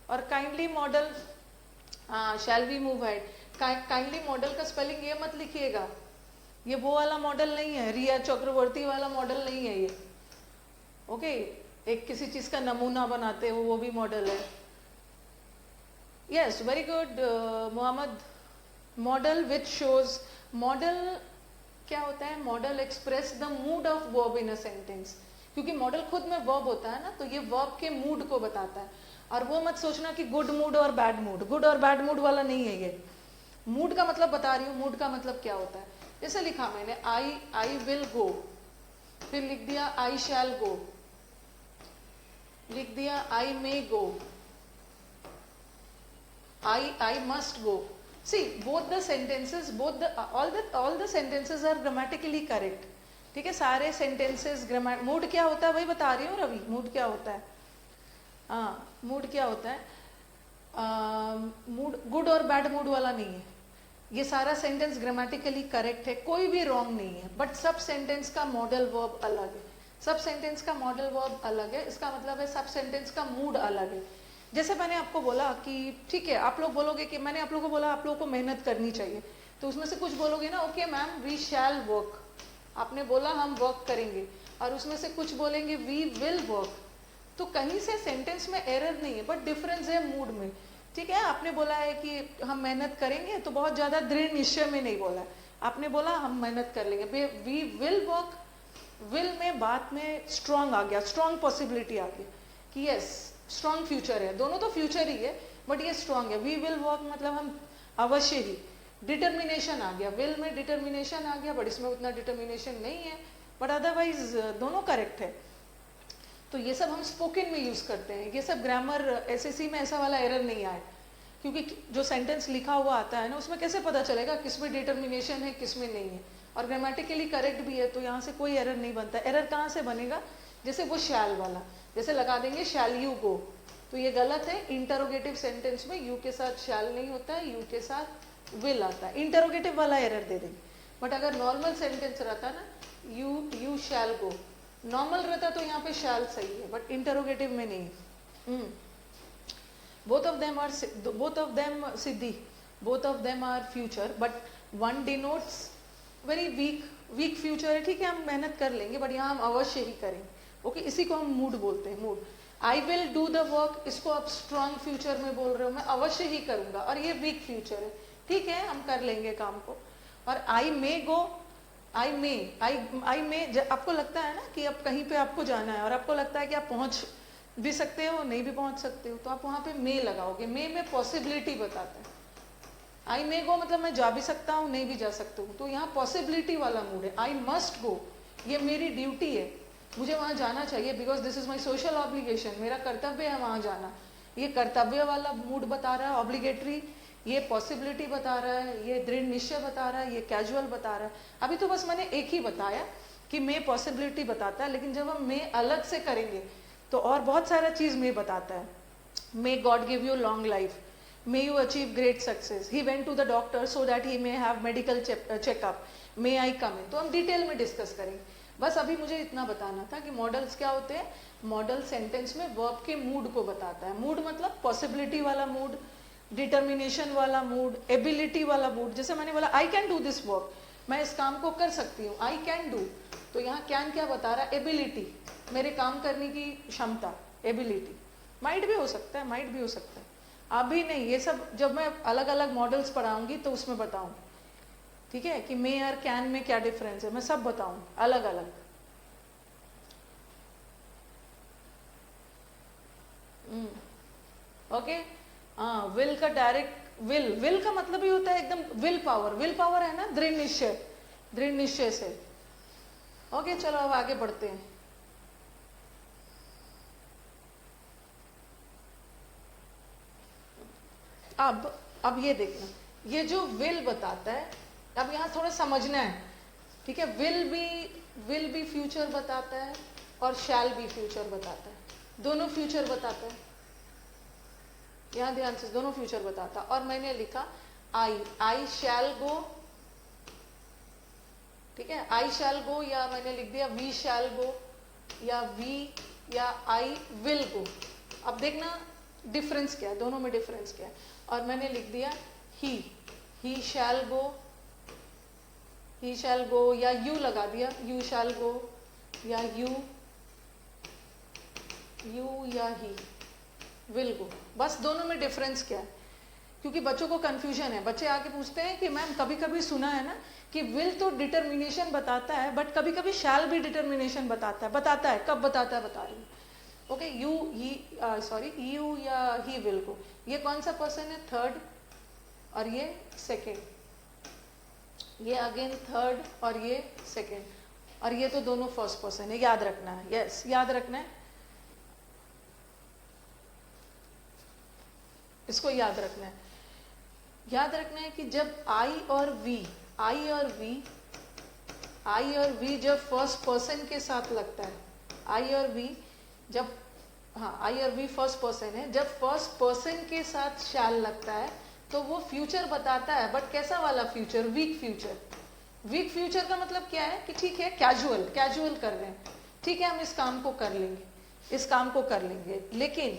और kindly modal, shall we move head. Kindly modal का स्पेलिंग ये मत लिखिएगा. ये वो वाला मॉडल नहीं है, रिया चक्रवर्ती वाला मॉडल नहीं है ये। ओके, एक किसी चीज का नमूना बनाते हो वो भी मॉडल है। Yes, very good Mohammad. Modal which shows, modal क्या होता है? Modal express the mood of verb in a sentence. क्योंकि मॉडल खुद में वर्ब होता है ना, तो ये वर्ब के मूड को बताता है। और वो मत सोचना कि गुड मूड और bad mood, good or bad mood वाला नहीं है ये। मूड का मतलब बता रही हूँ, मूड का मतलब क्या होता है। जैसे लिखा मैंने आई विल गो, फिर लिख दिया आई शैल गो, लिख दिया I may go, I must go. See, both the sentences, all the sentences are grammatically correct. ठीक है, सारे sentences मूड क्या होता है वही बता रही हूँ रवि। मूड क्या होता है? हाँ, मूड क्या होता है? Mood good or bad mood वाला नहीं है। ये सारा सेंटेंस ग्रामेटिकली करेक्ट है, कोई भी रॉन्ग नहीं है, बट सब सेंटेंस का मॉडल वर्ब अलग है। सब सेंटेंस का मॉडल वर्ब अलग है, इसका मतलब है सब सेंटेंस का मूड अलग है। जैसे मैंने आपको बोला कि ठीक है, आप लोग बोलोगे कि मैंने आप लोगों को बोला आप लोगों को मेहनत करनी चाहिए, तो उसमें से कुछ बोलोगे ना okay ma'am we shall work, आपने बोला हम वर्क करेंगे, और उसमें से कुछ बोलेंगे वी विल वर्क। तो कहीं से सेंटेंस में एरर नहीं है, बट डिफरेंस है मूड में। ठीक है, आपने बोला है कि हम मेहनत करेंगे, तो बहुत ज्यादा दृढ़ निश्चय में नहीं बोला, आपने बोला हम मेहनत कर लेंगे, वी विल वर्क। विल में बात में स्ट्रांग आ गया, स्ट्रांग पॉसिबिलिटी आ गई कि यस स्ट्रॉन्ग फ्यूचर है, दोनों तो फ्यूचर ही है बट ये स्ट्रॉन्ग है। वी विल वर्क मतलब हम अवश्य ही। डिटर्मिनेशन आ गया, विल में डिटर्मिनेशन आ गया, बट इसमें उतना डिटर्मिनेशन नहीं है, बट अदरवाइज दोनों करेक्ट है। तो ये सब हम स्पोकन में यूज करते हैं, ये सब ग्रामर एसएससी में ऐसा वाला एरर नहीं आए, क्योंकि जो सेंटेंस लिखा हुआ आता है ना उसमें कैसे पता चलेगा किसमें डिटर्मिनेशन है किसमें नहीं है, और ग्रामेटिकली करेक्ट भी है, तो यहाँ से कोई एरर नहीं बनता। एरर कहाँ से बनेगा? जैसे वो शैल वाला, जैसे लगा देंगे शैल यू गो, तो ये गलत है। इंटरोगेटिव सेंटेंस में यू के साथ शैल नहीं होता है, यू के साथ विल आता है, इंटरोगेटिव वाला एरर दे देंगे। बट अगर नॉर्मल सेंटेंस रहता ना यू शैल गो, नॉर्मल रहता तो यहाँ पे शैल सही है, बट इंटरोगेटिव में नहीं। both of them Siddhi, both of them are future, but one denotes very weak future है। ठीक है, हम मेहनत कर लेंगे, बट यहाँ हम अवश्य ही करेंगे। ओके, इसी को हम मूड बोलते हैं, mood. I will do the work, इसको आप स्ट्रॉन्ग फ्यूचर में बोल रहे हो, मैं अवश्य ही करूंगा, और ये वीक फ्यूचर है। ठीक है, हम कर लेंगे काम को। और आई मे गो, आई मे आपको लगता है ना कि अब कहीं पे आपको जाना है, और आपको लगता है कि आप पहुंच भी सकते हो नहीं भी पहुंच सकते हो, तो आप वहां पे मे लगाओगे। मे में पॉसिबिलिटी बताता है। आई मे गो मतलब मैं जा भी सकता हूँ नहीं भी जा सकता हूँ, तो यहाँ पॉसिबिलिटी वाला मूड है। आई मस्ट गो, ये मेरी ड्यूटी है, मुझे वहां जाना चाहिए, because this is my social obligation, मेरा कर्तव्य है वहां जाना। ये कर्तव्य वाला मूड बता रहा है, ऑब्लिगेटरी। ये पॉसिबिलिटी बता रहा है, ये दृढ़ निश्चय बता रहा है, ये कैजुअल बता रहा है। अभी तो बस मैंने एक ही बताया कि मे पॉसिबिलिटी बताता है, लेकिन जब हम मे अलग से करेंगे तो और बहुत सारा चीज मे बताता है। May God give you long life, may you achieve great success, he went to the doctor so that he may have medical checkup, may I come in. तो हम डिटेल में डिस्कस करेंगे। बस अभी मुझे इतना बताना था कि मॉडल्स क्या होते हैं। मॉडल सेंटेंस में वर्ब के मूड को बताता है। मूड मतलब पॉसिबिलिटी वाला मूड, डिटर्मिनेशन वाला मूड, एबिलिटी वाला मूड। जैसे मैंने बोला I can do this work, मैं इस काम को कर सकती हूँ, आई कैन डू। तो यहाँ कैन क्या बता रहा है? एबिलिटी, मेरे काम करने की क्षमता, एबिलिटी। माइट भी हो सकता है, माइट भी हो सकता है, अभी नहीं। ये सब जब मैं अलग अलग मॉडल्स पढ़ाऊंगी तो उसमें बताऊंगी, ठीक है, कि मे और कैन में क्या डिफरेंस है, मैं सब बताऊंगी अलग अलग। ओके, हाँ, विल का डायरेक्ट विल का मतलब ही होता है एकदम विल पावर। विल पावर है ना दृढ़ निश्चय, दृढ़ निश्चय से। ओके, चलो अब आगे बढ़ते हैं। अब ये देखना, ये जो विल बताता है, अब यहाँ थोड़ा समझना है, ठीक है। विल भी फ्यूचर बताता है और शैल भी फ्यूचर बताता है, दोनों फ्यूचर बताता है। यहाँ ध्यान से, दोनों फ्यूचर बताता। और मैंने लिखा आई शैल गो, ठीक है, आई शैल गो, या मैंने लिख दिया वी शैल गो, या वी, या आई विल गो। अब देखना डिफरेंस क्या है, दोनों में डिफरेंस क्या है। और मैंने लिख दिया ही शैल गो, ही शैल गो, या यू लगा दिया, यू शैल गो, या यू या ही विल गो। बस दोनों में डिफरेंस क्या है, क्योंकि बच्चों को कंफ्यूजन है। बच्चे आके पूछते हैं कि मैम कभी कभी सुना है ना कि विल तो डिटर्मिनेशन बताता है, बट कभी कभी शैल भी डिटर्मिनेशन बताता है। कब बताता है बता रही हूँ। ओके, यू या ही विल गो, ये कौन सा पर्सन है, थर्ड, और ये सेकेंड, ये अगेन थर्ड और ये सेकेंड, और ये तो दोनों फर्स्ट पर्सन है, याद रखना है। यस, याद रखना है, इसको याद रखना है। याद रखना है कि जब आई और वी जब फर्स्ट पर्सन के साथ लगता है, आई और वी जब, हाँ आई और वी फर्स्ट पर्सन है, जब फर्स्ट पर्सन के साथ शैल लगता है तो वो फ्यूचर बताता है, बट कैसा वाला future, weak future. Weak future का मतलब क्या है कि ठीक है कैजुअल कर रहे हैं, ठीक है हम इस काम को कर लेंगे, लेकिन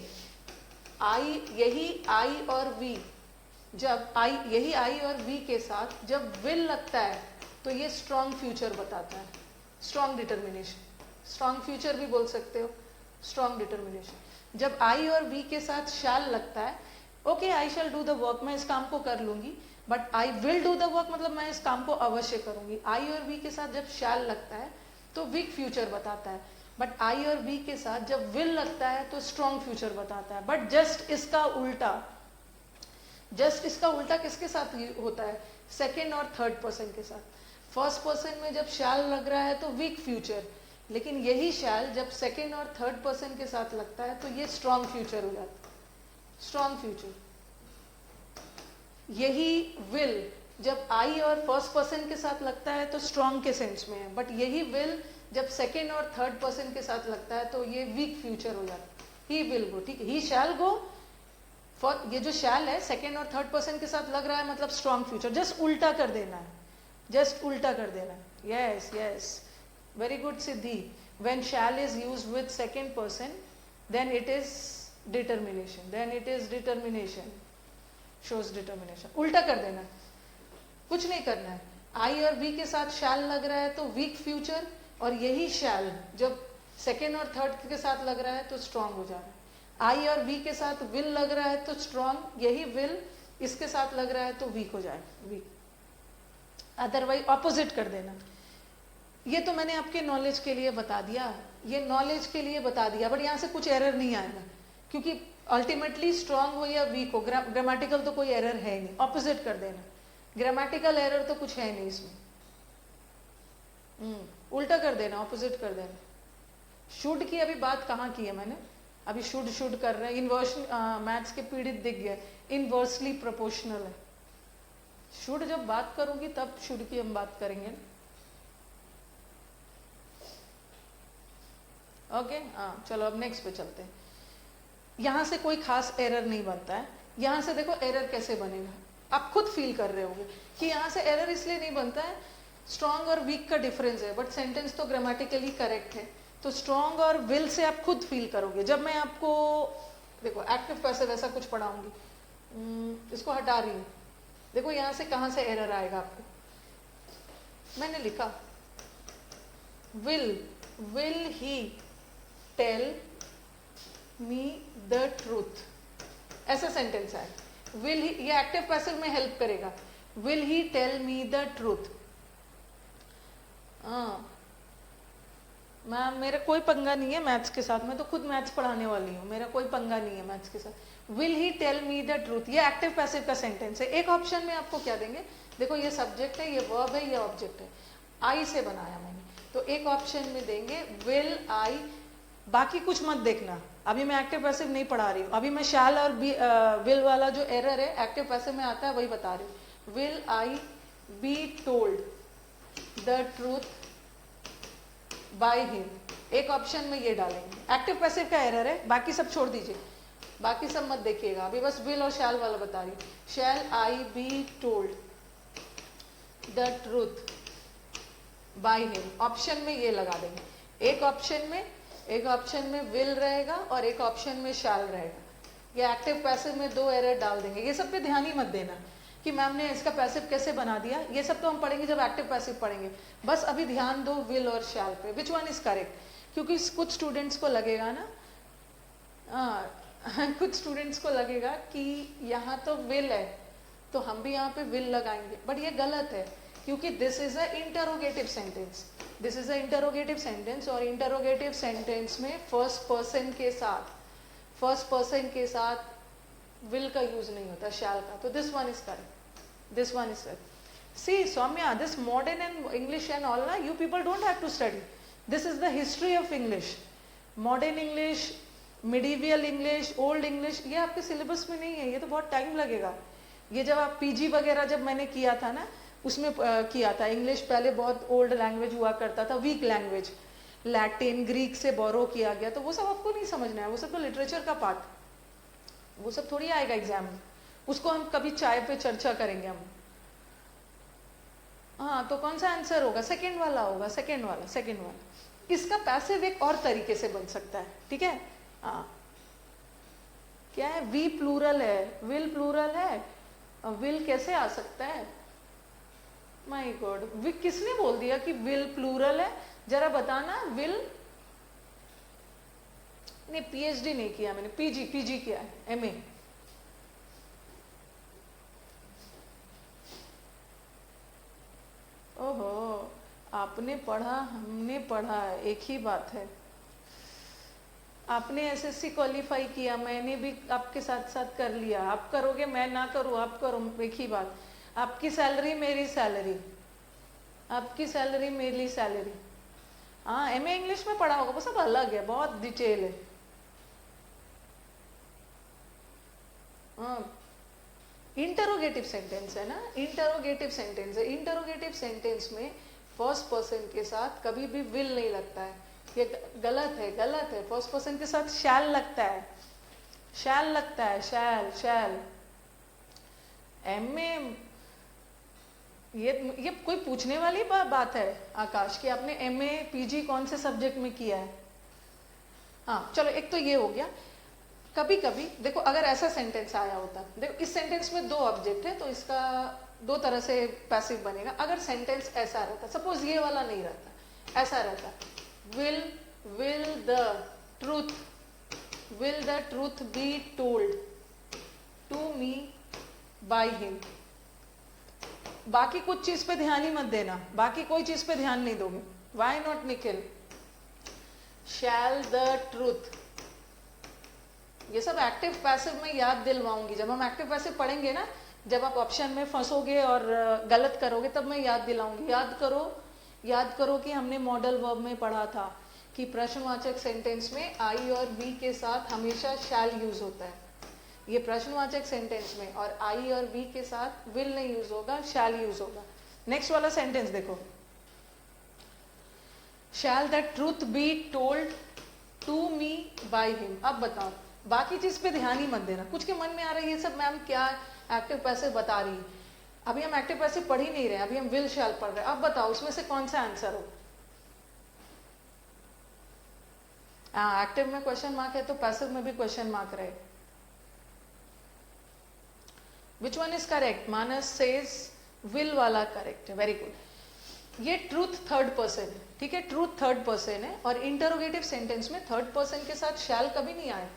यही आई और वी के साथ जब विल लगता है तो ये स्ट्रॉन्ग फ्यूचर बताता है, स्ट्रॉन्ग डिटर्मिनेशन, स्ट्रॉन्ग फ्यूचर भी बोल सकते हो, स्ट्रॉन्ग डिटर्मिनेशन। जब आई और वी के साथ शैल लगता है, okay I shall do the work, मैं इस काम को कर लूंगी, but I will do the work मतलब मैं इस काम को अवश्य करूंगी। आई और वी के साथ जब शैल लगता है तो वीक फ्यूचर बताता है, बट आई और वी के साथ जब विल लगता है तो स्ट्रॉन्ग फ्यूचर बताता है। बट जस्ट इसका उल्टा किसके साथ होता है, सेकेंड और थर्ड पर्सन के साथ। फर्स्ट पर्सन में जब शैल लग रहा है तो वीक फ्यूचर, लेकिन यही शैल जब सेकेंड और थर्ड पर्सन के साथ लगता है तो ये स्ट्रॉन्ग फ्यूचर हो जाता है, स्ट्रॉन्ग फ्यूचर। यही विल जब आई और फर्स्ट पर्सन के साथ लगता है तो स्ट्रॉन्ग के सेंस में है, बट यही विल जब सेकेंड और थर्ड पर्सन के साथ लगता है तो ये वीक फ्यूचर हो जाता है, ही विल गो, ठीक है, ही शैल गो। फॉर ये जो शैल है सेकेंड और थर्ड पर्सन के साथ लग रहा है मतलब स्ट्रॉन्ग फ्यूचर, जस्ट उल्टा कर देना है, yes, very good Siddhi. When shall is used with second person, then it is determination, shows determination. उल्टा कर देना, कुछ नहीं करना है। आई और वी के साथ शैल लग रहा है तो वीक फ्यूचर, और यही शैल जब सेकेंड और थर्ड के साथ लग रहा है तो स्ट्रांग हो जा रहा है। आई और वी के साथ विल लग रहा है तो स्ट्रांग, यही विल इसके साथ लग रहा है तो वीक हो जाएगा, वीक। अदरवाइज ऑपोजिट कर देना। ये तो मैंने आपके नॉलेज के लिए बता दिया, बट यहाँ से कुछ एरर नहीं आएगा, क्योंकि अल्टीमेटली स्ट्रांग हो या वीक हो, ग्रामेटिकल तो कोई एरर है नहीं, ऑपोजिट कर देना। ग्रामेटिकल एरर तो कुछ है नहीं इसमें, उल्टा कर देना, ऑपोजिट कर देना। शुड की अभी बात कहाँ की है मैंने, अभी शुड कर रहे हैं, इनवर्स मैथ्स के पीड़ित दिख गए, इनवर्सली प्रोपोर्शनल है। शुड जब बात करूंगी तब शुड की हम बात करेंगे, ओके। हाँ चलो अब नेक्स्ट पे चलते हैं। यहां से कोई खास एरर नहीं बनता है। यहां से देखो एरर कैसे बनेगा, आप खुद फील कर रहे होंगे कि यहां से एरर इसलिए नहीं बनता है, स्ट्रॉन्ग और वीक का डिफरेंस है, बट सेंटेंस तो ग्रामेटिकली करेक्ट है। तो स्ट्रॉन्ग और विल से आप खुद फील करोगे। जब मैं आपको देखो एक्टिव पैसिव ऐसा कुछ पढ़ाऊंगी, इसको हटा रही हूँ, देखो यहां से कहां से एरर आएगा आपको। मैंने लिखा will he tell me the truth, ऐसा सेंटेंस है। विल ही, ये एक्टिव पैसिव में हेल्प करेगा। Will he tell me the truth. Ma'am मेरा कोई पंगा नहीं है मैथ्स के साथ, मैं तो खुद मैथ्स पढ़ाने वाली हूँ, मेरा कोई पंगा नहीं है मैथ्स के साथ। Will he tell me the truth, ये एक्टिव पैसिव का सेंटेंस है। एक ऑप्शन में आपको क्या देंगे, देखो ये सब्जेक्ट है, ये वर्ब है, ये ऑब्जेक्ट है, आई से बनाया मैंने, तो एक ऑप्शन में देंगे विल आई, बाकी कुछ मत देखना, अभी मैं एक्टिव पैसिव नहीं पढ़ा रही हूँ, अभी मैं शैल और विल वाला जो एरर है एक्टिव पैसिव में आता है वही बता रही हूँ। Will I be told the truth by him, एक ऑप्शन में ये डालेंगे। एक्टिव पैसिव का एरर है, बाकी सब छोड़ दीजिए, बाकी सब मत देखिएगा, अभी बस विल और शैल वाला बता रही हूँ। Shall I be told the truth by him, option में ये लगा देंगे। एक ऑप्शन में विल रहेगा और एक ऑप्शन में शैल रहेगा। ये एक्टिव पैसिव में दो एरर डाल देंगे, ये सब पे ध्यान ही मत देना। कि मैम ने इसका पैसिव कैसे बना दिया, ये सब तो हम पढ़ेंगे जब एक्टिव पैसिव पढ़ेंगे। बस अभी ध्यान दो विल और शैल पे, विच वन इज करेक्ट, क्योंकि कुछ स्टूडेंट्स को लगेगा ना, कुछ स्टूडेंट्स को लगेगा कि यहाँ तो विल है तो हम भी यहाँ पे विल लगाएंगे, बट ये गलत है, क्योंकि this is a interrogative sentence, this is a interrogative sentence, और इंटरोगेटिव सेंटेंस में फर्स्ट पर्सन के साथ विल का यूज नहीं होता, शैल का, तो this one is correct, this one is correct. See Saumya, this modern and English and all ना, you people don't have to study, this is the history of English. Modern English, medieval English, old English, ये आपके syllabus में नहीं है, ये तो बहुत time लगेगा। ये जब आप पीजी वगैरह जब मैंने किया था ना, उसमें किया था, इंग्लिश पहले बहुत ओल्ड लैंग्वेज हुआ करता था, वीक लैंग्वेज, लैटिन ग्रीक से बोरो किया गया, तो वो सब आपको नहीं समझना है, वो सब तो लिटरेचर का पार्ट, वो सब थोड़ी आएगा एग्जाम में, उसको हम कभी चाय पे चर्चा करेंगे हम। हाँ, तो कौन सा आंसर होगा, सेकेंड वाला होगा, सेकेंड वाला। इसका पैसिव एक और तरीके से बन सकता है, ठीक है। हाँ, क्या है, वी प्लूरल है, विल प्लूरल है, विल कैसे आ सकता है, माय गॉड, किसने बोल दिया कि विल प्लूरल है, जरा बताना। विल नहीं, पीएचडी नहीं किया मैंने, पीजी किया है, एमए। ओहो, आपने पढ़ा हमने पढ़ा, एक ही बात है। आपने एसएससी क्वालिफाई किया, मैंने भी आपके साथ साथ कर लिया, आप करोगे मैं ना करूँ, आप करो, एक ही बात। आपकी सैलरी मेरी सैलरी, आपकी सैलरी मेरी सैलरी। हाँ, एमए इंग्लिश में पढ़ा होगा, वो सब अलग है, बहुत डिटेल है। हाँ, इंटरोगेटिव सेंटेंस है ना, इंटरोगेटिव सेंटेंस है, इंटरोगेटिव सेंटेंस में फर्स्ट पर्सन के साथ कभी भी विल नहीं लगता है, ये गलत है। फर्स्ट पर्सन के साथ शैल लगता है, शैल। एमए, ये कोई पूछने वाली बात है आकाश कि आपने एमए पीजी कौन से सब्जेक्ट में किया है। हाँ चलो, एक तो ये हो गया। कभी कभी देखो, अगर ऐसा सेंटेंस आया होता, देखो इस सेंटेंस में दो ऑब्जेक्ट है तो इसका दो तरह से पैसिव बनेगा। अगर सेंटेंस ऐसा रहता, सपोज ये वाला नहीं रहता, ऐसा रहता, will the truth be told to me by him। बाकी कुछ चीज पे ध्यान ही मत देना, बाकी कोई चीज पे ध्यान नहीं दोगे। Why not Nikhil? Shall the truth, ये सब एक्टिव पैसिव में याद दिलवाऊंगी। जब हम एक्टिव पैसिव पढ़ेंगे ना, जब आप ऑप्शन में फंसोगे और गलत करोगे तब मैं याद दिलाऊंगी। याद करो कि हमने मॉडल वर्ब में पढ़ा था कि प्रश्नवाचक सेंटेंस में आई और वी के साथ हमेशा शैल यूज होता है। ये प्रश्नवाचक सेंटेंस में और आई और वी के साथ विल नहीं यूज होगा, शैल यूज होगा। नेक्स्ट वाला सेंटेंस देखो, shall the truth be told to me by him. अब बताओ, बाकी चीज पे ध्यान ही मत देना। कुछ के मन में आ रहा है ये सब मैम क्या एक्टिव पैसिव बता रही है, अभी हम एक्टिव पैसिव पढ़ ही नहीं रहे, अभी हम विल शैल पढ़ रहे हैं। अब बताओ उसमें से कौन सा आंसर हो। एक्टिव में क्वेश्चन मार्क है तो पैसिव में भी क्वेश्चन मार्क रहे। Which one is correct? Manas says will वाला करेक्ट है, वेरी गुड। ये ट्रूथ थर्ड पर्सन है, ठीक है, ट्रूथ थर्ड पर्सन है और इंटरोगेटिव सेंटेंस में थर्ड पर्सन के साथ शैल कभी नहीं आया।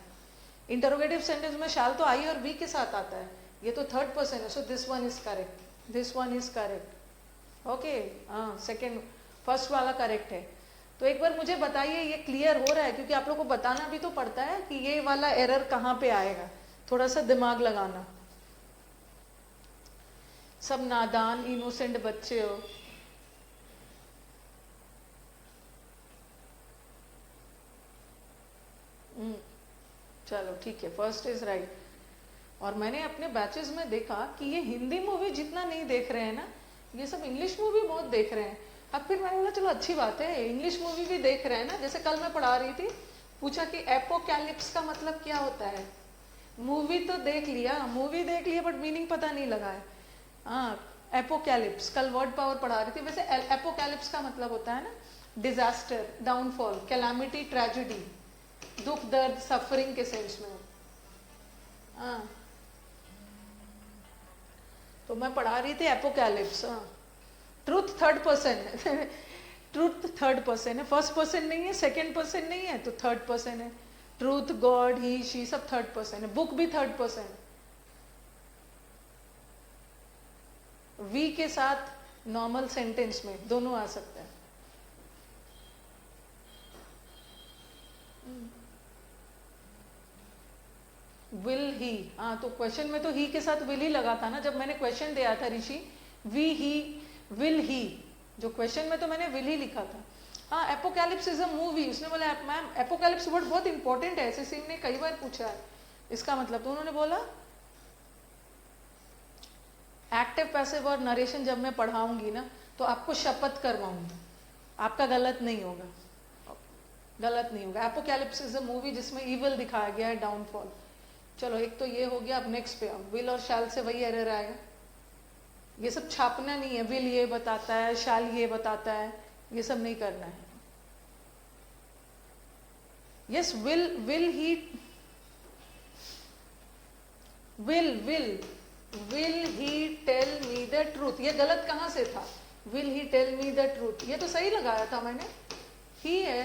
इंटरोगेटिव सेंटेंस में शैल तो आई और वी के साथ आता है, ये तो थर्ड पर्सन है, so this one is correct, this one is correct. Okay, हाँ सेकेंड, फर्स्ट वाला करेक्ट है। तो एक बार मुझे बताइए ये क्लियर हो रहा है, क्योंकि आप लोग को बताना भी तो पड़ता है कि ये वाला एरर कहाँ पे आएगा, थोड़ा सा दिमाग लगाना। सब नादान इनोसेंट बच्चे हो। चलो ठीक है, फर्स्ट इज राइट। और मैंने अपने बैचेस में देखा कि ये हिंदी मूवी जितना नहीं देख रहे हैं ना, ये सब इंग्लिश मूवी बहुत देख रहे हैं। अब फिर मैंने बोला चलो अच्छी बात है, इंग्लिश मूवी भी देख रहे हैं ना। जैसे कल मैं पढ़ा रही थी, पूछा कि एपोकैलिप्स का मतलब क्या होता है। मूवी तो देख लिया, बट मीनिंग पता नहीं लगा है। हाँ, एपोकैलिप्स, कल वर्ड पावर पढ़ा रही थी। वैसे एपोकैलिप्स का मतलब होता है ना डिजास्टर, डाउनफॉल, कैलामिटी, ट्रेजेडी, दुख, दर्द, सफरिंग के सेंस में। हाँ तो मैं पढ़ा रही थी apocalypse. Truth third person truth third person है, फर्स्ट पर्सन नहीं है, सेकंड पर्सन नहीं है, तो थर्ड पर्सन है। ट्रूथ, गॉड, ही, शी सब थर्ड पर्सन है। बुक भी थर्ड पर्सन है। वी के साथ नॉर्मल सेंटेंस में दोनों आ सकता है। विल ही, हाँ तो क्वेश्चन में तो ही के साथ विल ही लगा था ना जब मैंने क्वेश्चन दिया था ऋषि। वी, ही, विल ही, जो क्वेश्चन में तो मैंने विल ही लिखा था। हाँ, एपोकैलिप्स इज अ मूवी। उसने बोला मैम एपोकैलिप्स वर्ड बहुत इंपॉर्टेंट है, एसएससी ने कई बार पूछा है इसका मतलब। तो उन्होंने बोला एक्टिव, पैसिव और नरेशन जब मैं पढ़ाऊंगी ना तो आपको शपथ करवाऊंगी, आपका गलत नहीं होगा, गलत नहीं होगा। एपोकैलिप्स इज अ मूवी जिसमें इविल दिखाया गया है, डाउनफॉल। चलो एक तो ये हो गया। अब नेक्स्ट पे विल और शैल से वही एरर आएगा। ये सब छापना नहीं है। विल ये बताता है, शैल ये बताता है, ये सब नहीं करना है। Yes, will he, will he tell me the truth. ये गलत कहां से था? Will he tell me the truth, ये तो सही लगाया था मैंने। ही है,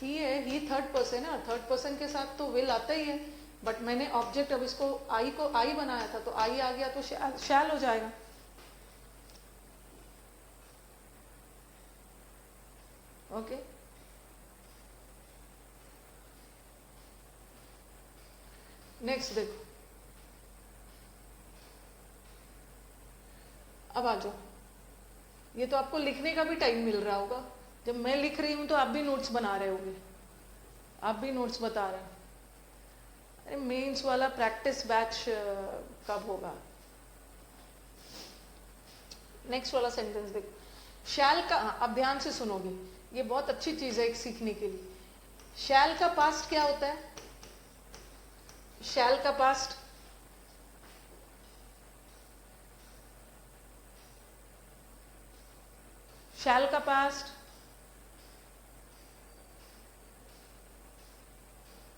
ही थर्ड पर्सन है, और थर्ड पर्सन के साथ तो विल आता ही है। बट मैंने ऑब्जेक्ट अब इसको आई को आई बनाया था, तो आई आ गया तो शैल हो जाएगा। ओके, नेक्स्ट देखो। अब आ जाओ। ये तो आपको लिखने का भी टाइम मिल रहा होगा। जब मैं लिख रही हूं तो आप भी नोट्स बना रहे होगे, आप भी नोट्स बता रहे हैं। अरे मेंस वाला प्रैक्टिस बैच कब होगा? नेक्स्ट वाला सेंटेंस देखो। शैल का, अब ध्यान से सुनोगे, ये बहुत अच्छी चीज है एक सीखने के लिए। शैल का पास्ट क्या होता है? शैल का पास्ट, शैल का पास्ट,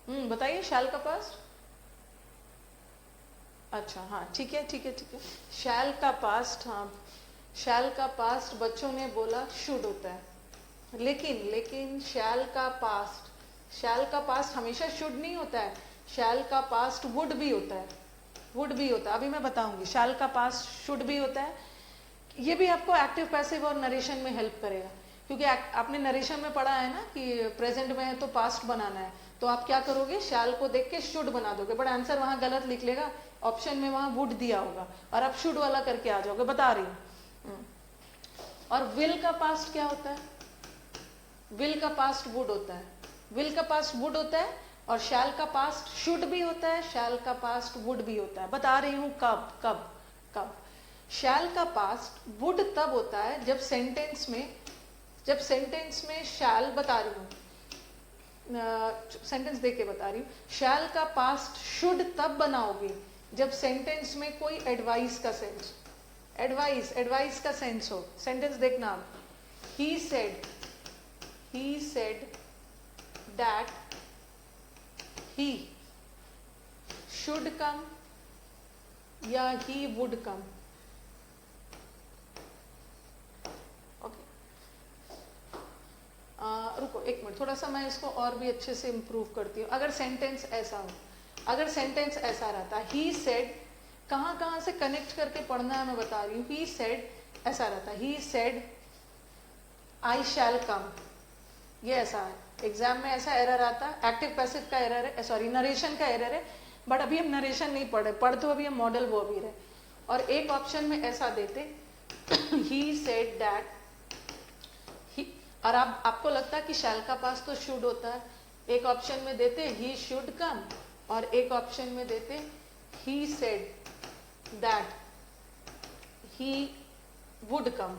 बताइए शैल का पास्ट। अच्छा हाँ, ठीक है ठीक है ठीक है। शैल का पास्ट, हाँ शैल का पास्ट बच्चों ने बोला शुड होता है, लेकिन शैल का पास्ट हमेशा शुड नहीं होता है। शैल का पास्ट वुड भी होता है, वुड भी होता है। अभी मैं बताऊंगी। शैल का पास्ट शुड भी होता है। ये भी आपको एक्टिव, पैसिव और नरेशन में हेल्प करेगा, क्योंकि आपने नरेशन में पढ़ा है ना कि प्रेजेंट में है तो पास्ट बनाना है। तो आप क्या करोगे? शैल को देख के शुड बना दोगे, बट आंसर वहां गलत लिख लेगा। ऑप्शन में वहां वुड दिया होगा और आप शुड वाला करके आ जाओगे। बता रही हूँ। और विल का पास्ट क्या होता है? विल का पास्ट वुड होता है, विल का पास्ट वुड होता है। और शैल का पास्ट शुड भी होता है, शैल का पास्ट वुड भी होता है। बता रही हूं कब कब कब। शैल का पास्ट वुड तब होता है जब सेंटेंस में शैल, बता रही हूं सेंटेंस देके बता रही हूं। शैल का पास्ट शुड तब बनाओगे जब सेंटेंस में कोई एडवाइस का सेंस, एडवाइस का सेंस हो। सेंटेंस देखना आप। ही said that he should come या ही वुड कम। ओके, रुको एक मिनट, थोड़ा सा मैं इसको और भी अच्छे से इंप्रूव करती हूँ। अगर सेंटेंस ऐसा हो, अगर सेंटेंस ऐसा रहता, ही सेड, कहां से कनेक्ट करके पढ़ना है मैं बता रही हूँ। ही सेड ऐसा रहता, ही सेड आई शैल कम, ये ऐसा है। एग्जाम में ऐसा एरर आता है, एक्टिव पैसिव का एरर है, सॉरी नरेशन का एरर है। बट अभी हम नरेशन नहीं पढ़ तो अभी हम मॉडल वो भी रहे। और एक ऑप्शन में ऐसा देते ही सेड दैट, और आपको लगता है कि शैल का पास तो शुड होता है। एक ऑप्शन में देते ही शुड कम, और एक ऑप्शन में देते ही said that he would come.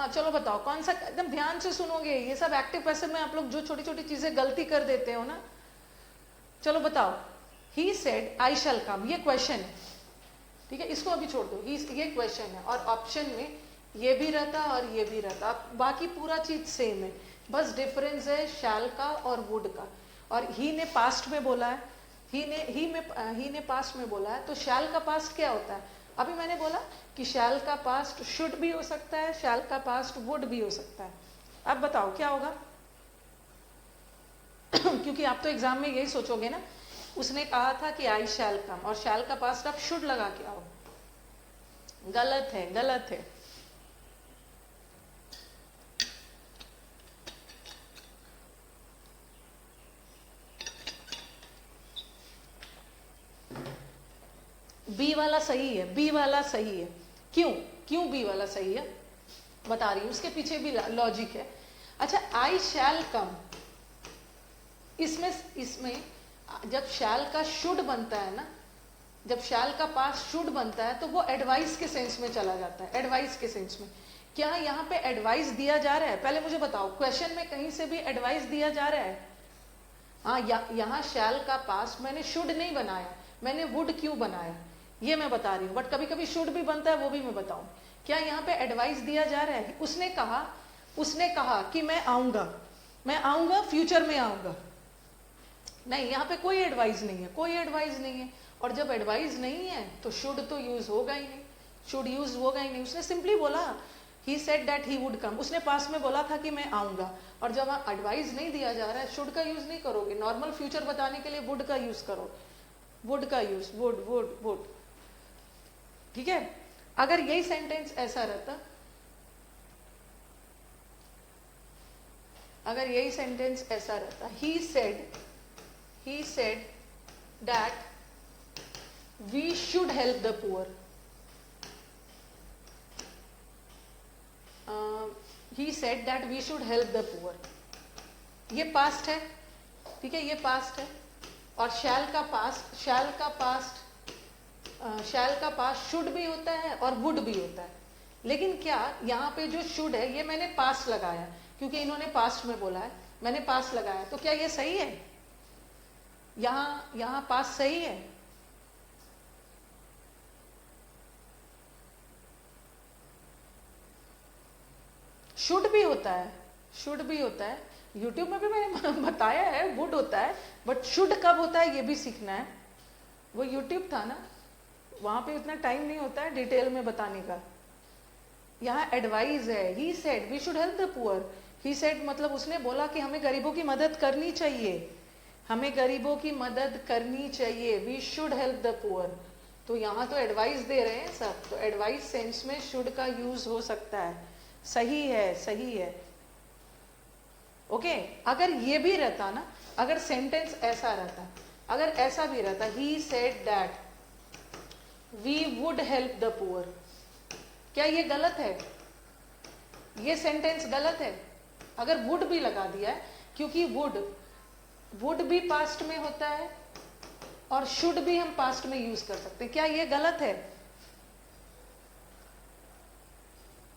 चलो बताओ कौन सा, एकदम ध्यान से सुनोगे। ये सब एक्टिव पैसिव में आप लोग जो छोटी छोटी चीजें गलती कर देते हो ना। चलो बताओ। ही सेड आई शैल कम, ये क्वेश्चन है, ठीक है, इसको अभी छोड़ दो। ये क्वेश्चन है, और ऑप्शन में ये भी रहता और ये भी रहता, बाकी पूरा चीज सेम है, बस डिफरेंस है शैल का और वुड का। और ही ने पास्ट में बोला है, ही ने पास्ट में बोला है, तो शैल का पास्ट क्या होता है? अभी मैंने बोला कि शैल का पास्ट शुड भी हो सकता है, शैल का पास्ट वुड भी हो सकता है। अब बताओ क्या होगा? क्योंकि आप तो एग्जाम में यही सोचोगे ना, उसने कहा था कि आई शैल कम, और शैल का पास्ट आप शुड लगा के आओ। गलत है, गलत है। बी वाला सही है, बी वाला सही है। क्यों? क्यों बी वाला सही है बता रही हूं, उसके पीछे भी लॉजिक है। अच्छा, आई शैल कम, इसमें जब शैल का शुड बनता है ना, जब शैल का पास शुड बनता है तो वो एडवाइस के सेंस में चला जाता है, एडवाइस के सेंस में। क्या यहाँ पे एडवाइस दिया जा रहा है? पहले मुझे बताओ, क्वेश्चन में कहीं से भी एडवाइस दिया जा रहा है? हाँ, यहाँ शैल का पास मैंने शुड नहीं बनाया, मैंने वुड क्यों बनाया ये मैं बता रही हूँ। बट कभी कभी शुड भी बनता है, वो भी मैं बताऊं। क्या यहाँ पे एडवाइस दिया जा रहा है? उसने कहा कि मैं आऊंगा, फ्यूचर में आऊंगा। नहीं, यहाँ पे कोई एडवाइस नहीं है, कोई एडवाइस नहीं है। और जब एडवाइस नहीं है तो शुड तो यूज होगा ही नहीं, शुड यूज होगा ही नहीं। उसने सिंपली बोला ही said that he would come, उसने पास में बोला था कि मैं आऊंगा। और जब एडवाइस नहीं दिया जा रहा है, शुड का यूज नहीं करोगे, नॉर्मल फ्यूचर बताने के लिए वुड का यूज करो, वुड का यूज, वुड वुड वुड। ठीक है? अगर यही सेंटेंस ऐसा रहता, अगर यही सेंटेंस ऐसा रहता, he said that we should help the poor, he said that we should help the poor, ये पास्ट है, ठीक है, ये पास्ट है। और शैल का पास्ट शुड भी होता है और वुड भी होता है। लेकिन क्या यहाँ पे जो शुड है ये मैंने पास्ट लगाया, क्योंकि इन्होंने पास्ट में बोला है, मैंने पास्ट लगाया, तो क्या ये सही है? यहाँ पास्ट सही है? शुड भी होता है, शुड भी होता है। यूट्यूब में भी मैंने बताया है वुड होता है, बट शुड कब होता है ये भी सीखना है। वो यूट्यूब था ना, वहां पे उतना टाइम नहीं होता है डिटेल में बताने का। यहाँ एडवाइस है, he said we should help the poor. He said मतलब उसने बोला कि हमें गरीबों की मदद करनी चाहिए, हमें गरीबों की मदद करनी चाहिए, we should help the poor. तो यहाँ तो एडवाइस दे रहे हैं सब, तो एडवाइस सेंस में शुड का यूज हो सकता है। सही है, सही है। ओके, अगर ये भी रहता ना, अगर सेंटेंस ऐसा रहता, अगर ऐसा भी रहता, he said that we would help the poor, क्या ये गलत है? ये सेंटेंस गलत है अगर वुड भी लगा दिया है, क्योंकि वुड भी पास्ट में होता है और शुड भी हम पास्ट में यूज कर सकते हैं। क्या ये गलत है?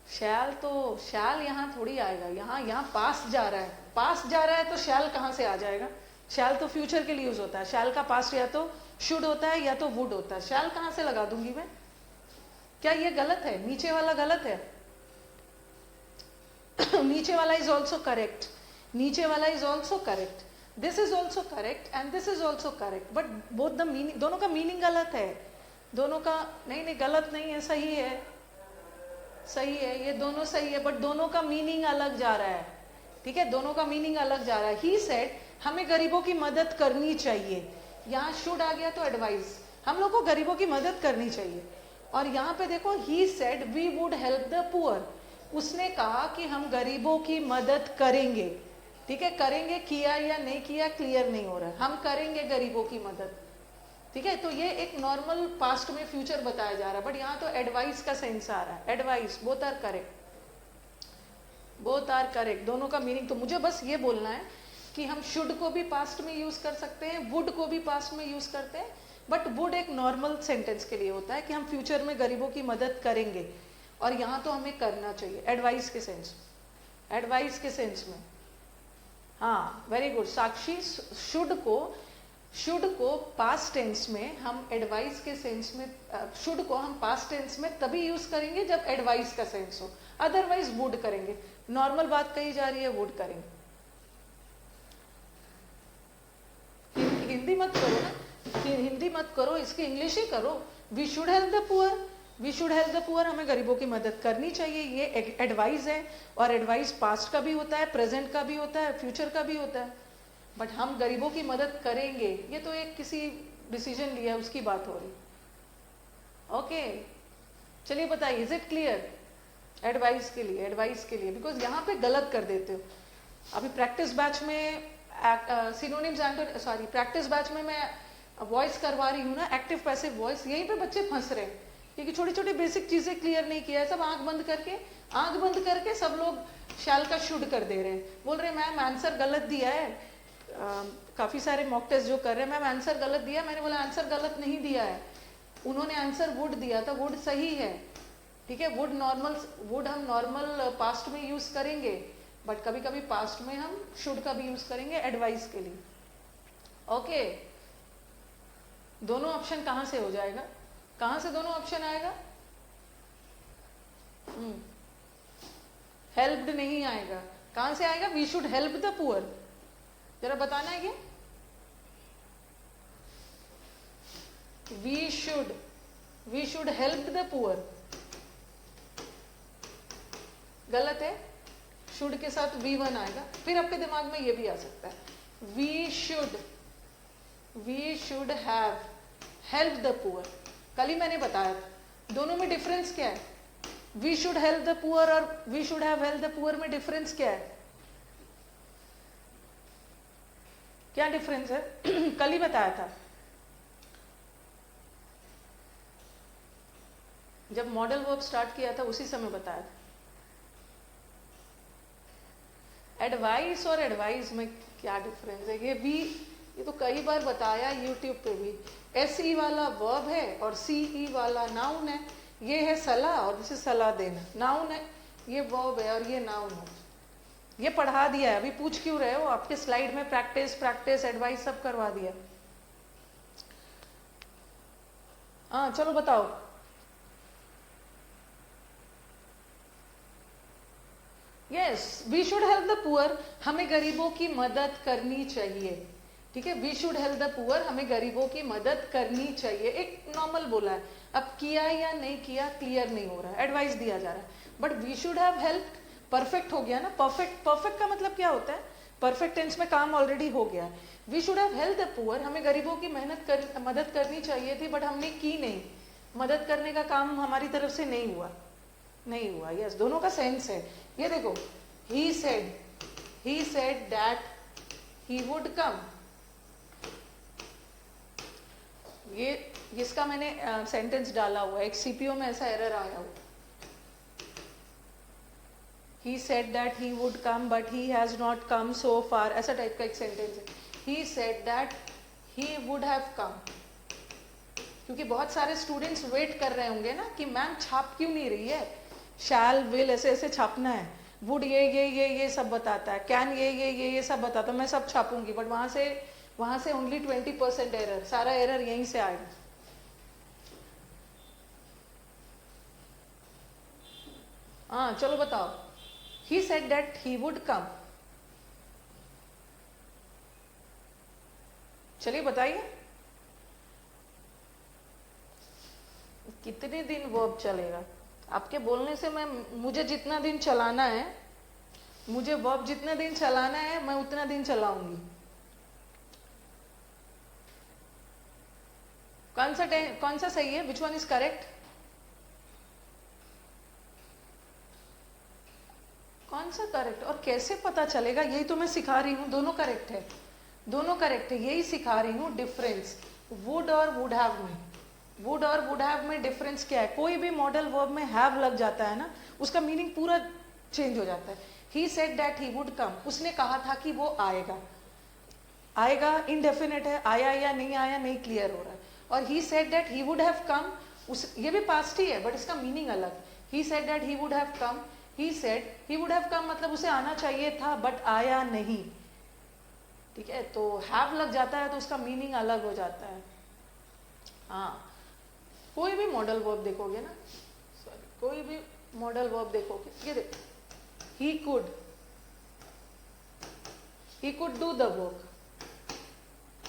शैल यहाँ थोड़ी आएगा, यहाँ पास्ट जा रहा है, पास्ट जा रहा है तो शैल कहाँ से आ जाएगा? शैल तो फ्यूचर के लिए यूज होता है, शैल का पास्ट या तो शुड होता है या तो वुड होता है, शैल कहाँ से लगा दूंगी मैं? क्या ये गलत है? नीचे वाला गलत है। नीचे वाला इज ऑल्सो करेक्ट, नीचे वाला is also correct, this is also correct and this is also correct, but both the meaning, दोनों का मीनिंग गलत है, दोनों का। नहीं गलत नहीं है, सही है, सही है, ये दोनों सही है, बट दोनों का मीनिंग अलग जा रहा है। ठीक है, दोनों का मीनिंग अलग जा रहा है। ही सेड हमें गरीबों की मदद करनी चाहिए, यहाँ शुड आ गया तो एडवाइस, हम लोग को गरीबों की मदद करनी चाहिए। और यहाँ पे देखो, he said we would help the poor, उसने कहा कि हम गरीबों की मदद करेंगे। ठीक है, करेंगे, किया या नहीं किया क्लियर नहीं हो रहा, हम करेंगे गरीबों की मदद। ठीक है, तो ये एक नॉर्मल पास्ट में फ्यूचर बताया जा रहा है, बट यहाँ तो एडवाइस का सेंस आ रहा है, advice, both are correct, both are correct, दोनों का मीनिंग। तो मुझे बस ये बोलना है कि हम शुड को भी पास्ट में यूज कर सकते हैं, वुड को भी पास्ट में यूज करते हैं, बट वुड एक नॉर्मल सेंटेंस के लिए होता है कि हम फ्यूचर में गरीबों की मदद करेंगे, और यहाँ तो हमें करना चाहिए, एडवाइस के सेंस, एडवाइस के सेंस में। हाँ, वेरी गुड साक्षी, शुड को पास्ट टेंस में हम एडवाइस के सेंस में, शुड को हम पास्ट टेंस में तभी यूज करेंगे जब एडवाइस का सेंस हो, अदरवाइज वुड करेंगे। नॉर्मल बात कही जा रही है, वुड करेंगे। हिंदी मत करो ना, हिंदी मत करो, इसकी इंग्लिश ही करो। We should help the poor, we should help the poor, हमें गरीबों की मदद करनी चाहिए, ये एडवाइस है। और एडवाइस पास्ट का भी होता है, प्रेजेंट का भी होता है, फ्यूचर का भी होता है। बट हम गरीबों की मदद करेंगे, ये तो एक किसी डिसीजन लिया है उसकी बात हो रही। ओके चलिए बताइए, इज इट क्लियर? एडवाइस के लिए, एडवाइस के लिए, बिकॉज यहाँ पे गलत कर देते हो। अभी प्रैक्टिस बैच में synonyms and sorry practice batch में मैं वॉइस करवा रही हूँ ना, एक्टिव पैसिव वॉइस, यहीं पे बच्चे फंस रहे हैं क्योंकि छोटी छोटी बेसिक चीजें क्लियर नहीं किया है। सब आंख बंद करके सब लोग शैल का शुड कर दे रहे हैं, बोल रहे हैं मैम आंसर गलत दिया है। काफी सारे मॉक टेस्ट जो कर रहे हैं, मैम आंसर गलत दिया। मैंने बोला आंसर गलत नहीं दिया है, उन्होंने आंसर वुड दिया था, वुड सही है, ठीक है। वुड हम नॉर्मल पास्ट में यूज करेंगे, बट कभी कभी पास्ट में हम शुड का भी यूज करेंगे एडवाइस के लिए। ओके दोनों ऑप्शन कहां से हो जाएगा, कहां से दोनों ऑप्शन आएगा? हेल्प्ड नहीं आएगा, कहां से आएगा? We should help the poor. जरा बताना है ये, we should help the poor, गलत है। शुड के साथ V1 आएगा, फिर आपके दिमाग में ये भी आ सकता है we should have help the poor. कल ही मैंने बताया था दोनों में डिफरेंस क्या है। We should help the poor और we should have help the poor में डिफरेंस क्या है? क्या डिफरेंस है? कल ही बताया था, जब मॉडल वर्ब स्टार्ट किया था उसी समय बताया था। एडवाइस और एडवाइस में क्या डिफरेंस है? ये तो कई बार बताया यूट्यूब पे भी। SE वाला वर्ब है और CE वाला नाउन है। ये है सलाह और जिसे सलाह देना, नाउन है, ये वर्ब है और ये नाउन है। ये पढ़ा दिया है, अभी पूछ क्यों रहे हो? आपके स्लाइड में प्रैक्टिस एडवाइस सब करवा दिया। हाँ चलो बताओ। Yes we should help the poor, हमें गरीबों की मदद करनी चाहिए, ठीक है। We should help the poor, हमें गरीबों की मदद करनी चाहिए, एक नॉर्मल बोला है। अब किया या नहीं किया क्लियर नहीं हो रहा है, एडवाइस दिया जा रहा है। But we should have help perfect हो गया ना। परफेक्ट का मतलब क्या होता है? परफेक्ट टेंस में काम ऑलरेडी हो गया है। We should have help the poor, हमें गरीबों की मदद करनी चाहिए थी, बट हमने की नहीं। मदद करने का काम हमारी तरफ से नहीं हुआ। यस दोनों का सेंस है। ये देखो, he said that he would come, ये जिसका मैंने सेंटेंस डाला हुआ है, एक CPO में ऐसा एरर आया हुआ। He said that he would come but he has not come so far, ऐसा टाइप का एक सेंटेंस है। He said that he would have come, क्योंकि बहुत सारे स्टूडेंट्स वेट कर रहे होंगे ना कि मैम छाप क्यों नहीं रही है, शैल विल ऐसे ऐसे छापना है, वुड ये सब बताता है, कैन ये सब बताता है, मैं सब छापूंगी, बट वहां से ओनली 20% एरर, सारा एरर यहीं से आएगा। हाँ चलो बताओ। ही said that he would come, चलिए बताइए कितने दिन वर्ब चलेगा? आपके बोलने से मुझे जितना दिन चलाना है, मुझे वर्ब जितना दिन चलाना है मैं उतना दिन चलाऊंगी। कौन सा सही है? Which one is correct? कौन सा करेक्ट और कैसे पता चलेगा? यही तो मैं सिखा रही हूँ। दोनों करेक्ट है, दोनों करेक्ट है, यही सिखा रही हूँ। डिफरेंस वुड और वुड हैव में, वुड और वुड हैव में डिफरेंस क्या है? कोई भी मॉडल वर्ब में हैव लग जाता है ना, उसका मीनिंग पूरा चेंज हो जाता है। He said that he would come, उसने कहा था कि वो आएगा इनडेफिनेट है, आया या नहीं आया नहीं क्लियर हो रहा है। और ही said that he would have come, ये भी पास्ट ही है बट इसका मीनिंग अलग। ही said that he would have come, he said he would have come मतलब उसे आना चाहिए था बट आया नहीं, ठीक है। तो हैव लग जाता है तो उसका मीनिंग अलग हो जाता है। हाँ कोई भी मॉडल वर्ब देखोगे ना, कोई भी मॉडल वर्ब देखोगे, ये देखो, he could do the work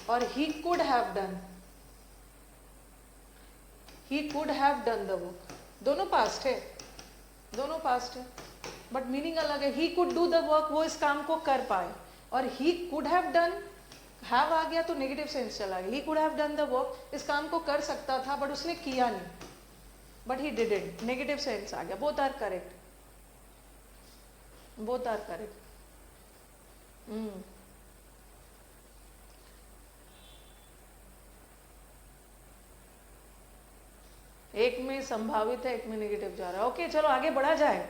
और he could have done the work। दोनों पास्ट है, दोनों पास्ट है, बट मीनिंग अलग है। He could do the work, वो इस काम को कर पाए, और he could have done, have आ गया तो नेगेटिव सेंस चला गया। He could have done the work, इस काम को कर सकता था बट उसने किया नहीं, but he didn't, negative sense आ गया। Both are correct, both are correct. एक में संभावित है, एक में नेगेटिव जा रहा है। ओके चलो आगे बढ़ा जाए,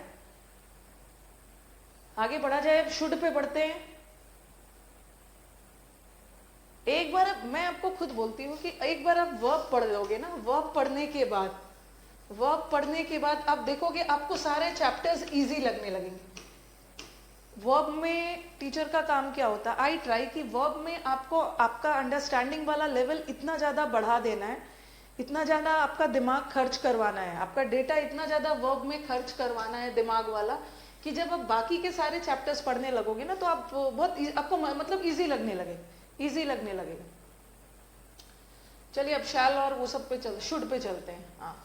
आगे बढ़ा जाए। अब शुड पे बढ़ते हैं। एक बार मैं आपको खुद बोलती हूँ कि एक बार आप वर्ब पढ़ लोगे ना, वर्ब पढ़ने के बाद, वर्ब पढ़ने के बाद आप देखोगे आपको सारे चैप्टर्स इजी लगने लगेंगे। वर्ब में टीचर का काम क्या होता है, आई ट्राई कि वर्ब में आपको आपका अंडरस्टैंडिंग वाला लेवल इतना ज्यादा बढ़ा देना है, इतना ज्यादा आपका दिमाग खर्च करवाना है, आपका डेटा इतना ज्यादा वर्ब में खर्च करवाना है दिमाग वाला, कि जब आप बाकी के सारे चैप्टर्स पढ़ने लगोगे ना तो आप बहुत आपको मतलब इजी लगने लगे, इजी लगने लगेगा। चलिए अब शैल और वो सब पे चलते, शुड पे चलते हैं। हाँ,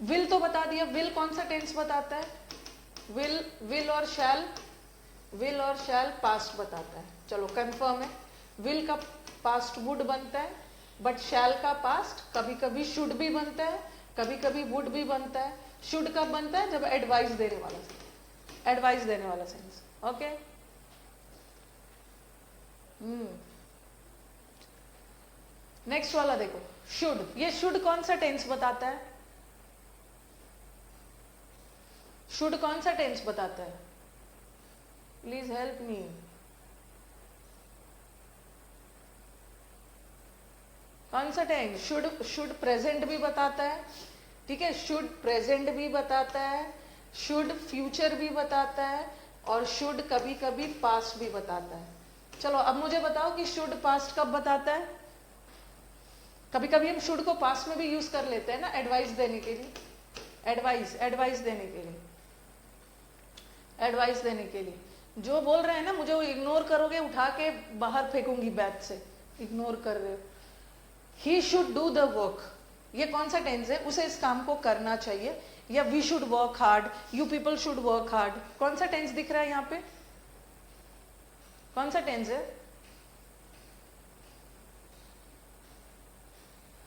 विल तो बता दिया, विल कौन सा टेंस बताता है? विल और शैल, विल और शैल पास्ट बताता है। चलो कंफर्म है, विल का पास्ट वुड बनता है, बट शैल का पास्ट कभी कभी शुड भी बनता है, कभी कभी वुड भी बनता है। शुड कब बनता है? जब एडवाइस देने वाला, एडवाइस देने वाला सेंस। ओके, नेक्स्ट वाला देखो, शुड। ये शुड कौन सा टेंस बताता है? शुड कौन सा टेंस बताता है? Please help me. कौन सा टेंस? शुड, शुड प्रेजेंट भी बताता है, ठीक है, शुड प्रेजेंट भी बताता है, शुड फ्यूचर भी बताता है, और शुड कभी कभी पास्ट भी बताता है। चलो अब मुझे बताओ कि शुड पास्ट कब बताता है? कभी कभी हम शुड को पास्ट में भी यूज कर लेते हैं ना, एडवाइस देने के लिए, एडवाइस देने के लिए, एडवाइस देने के लिए। जो बोल रहे हैं ना मुझे वो इग्नोर करोगे, उठा के बाहर फेंकूंगी बैच से, इग्नोर कर रहे हो। ही शुड डू द वर्क, ये कौन सा टेंस है? उसे इस काम को करना चाहिए, या we should work hard, you people should work hard. कौन सा टेंस दिख रहा है यहाँ पे? कौन सा टेंस है?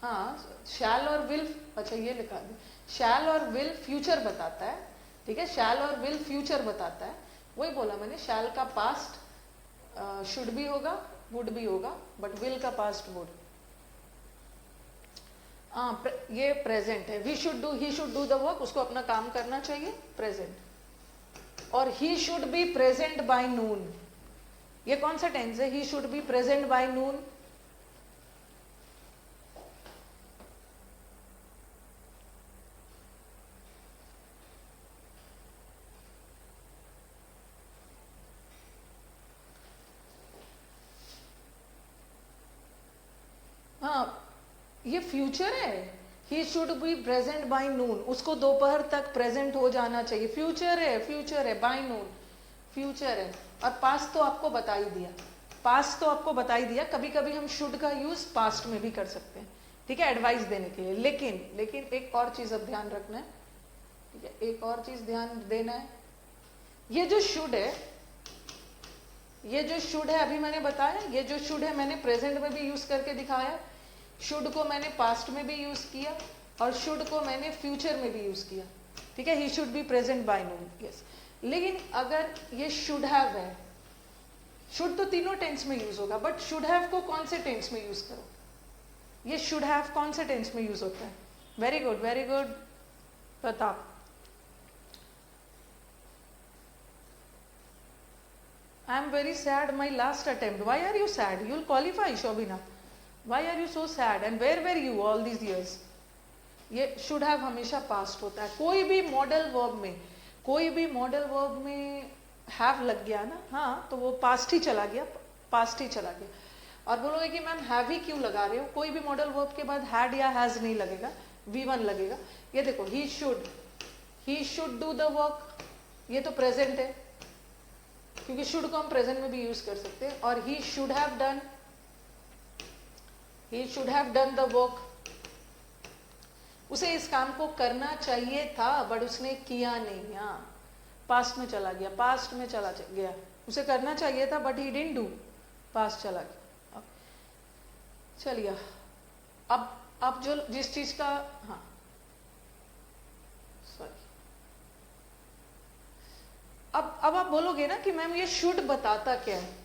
हाँ, शैल और विल, अच्छा ये लिखा दे, शैल और विल फ्यूचर बताता है, ठीक है, शैल और विल फ्यूचर बताता है। वही बोला मैंने, शैल का पास्ट शुड भी होगा, वुड भी होगा, बट विल का पास्ट वुड। ये प्रेजेंट है, we should do, he should do the work, उसको अपना काम करना चाहिए, प्रेजेंट। और he should be present by noon, ये कौन सा टेंस है? He should be present by noon. हाँ, ये फ्यूचर है, he should be present by noon, उसको दोपहर तक प्रेजेंट हो जाना चाहिए। फ्यूचर है, फ्यूचर है, बाय नून फ्यूचर है। और पास्ट तो आपको बता ही दिया, पास्ट तो आपको बता ही दिया। कभी कभी हम शुड का यूज पास्ट में भी कर सकते हैं, ठीक है, एडवाइस देने के लिए। लेकिन एक और चीज अब ध्यान रखना है, ठीक है, एक और चीज ध्यान देना है। ये जो शुड है, ये जो शुड है अभी मैंने बताया, ये जो शुड है मैंने प्रेजेंट में भी यूज करके दिखाया, शुड को मैंने पास्ट में भी यूज किया, और शुड को मैंने फ्यूचर में भी यूज किया, ठीक है। He should be present by Noon, yes. लेकिन अगर ये शुड हैव है, शुड तो तीनों टेंस में यूज होगा, बट शुड हैव को कौन से टेंस में यूज करो? ये शुड हैव कौन से टेंस में यूज होता है? Very good, very good Pratap. I am very sad, my last attempt. Why are you sad? You will qualify, Shobina. Why are you so sad? And where were you all these years? ये should have हमेशा past होता है। कोई भी modal verb में, कोई भी modal verb में have लग गया ना, हाँ, तो वो past ही चला गया, past ही चला गया। और बोलोगे कि मैम have ही क्यों लगा रहे हो? कोई भी मॉडल वर्ब के बाद had या has नहीं लगेगा, V1 लगेगा। ये देखो, he should do the work, ये तो प्रेजेंट है, क्योंकि शुड को हम प्रेजेंट में भी यूज कर सकते हैं। और he should have done the work, उसे इस काम को करना चाहिए था बट उसने किया नहीं। हाँ, पास्ट में चला गया, पास्ट में चला गया, उसे करना चाहिए था but he didn't do, past चला गया। चलिए अब जो जिस चीज का, हाँ सॉरी, अब आप बोलोगे ना कि मैम ये शुड बताता क्या है।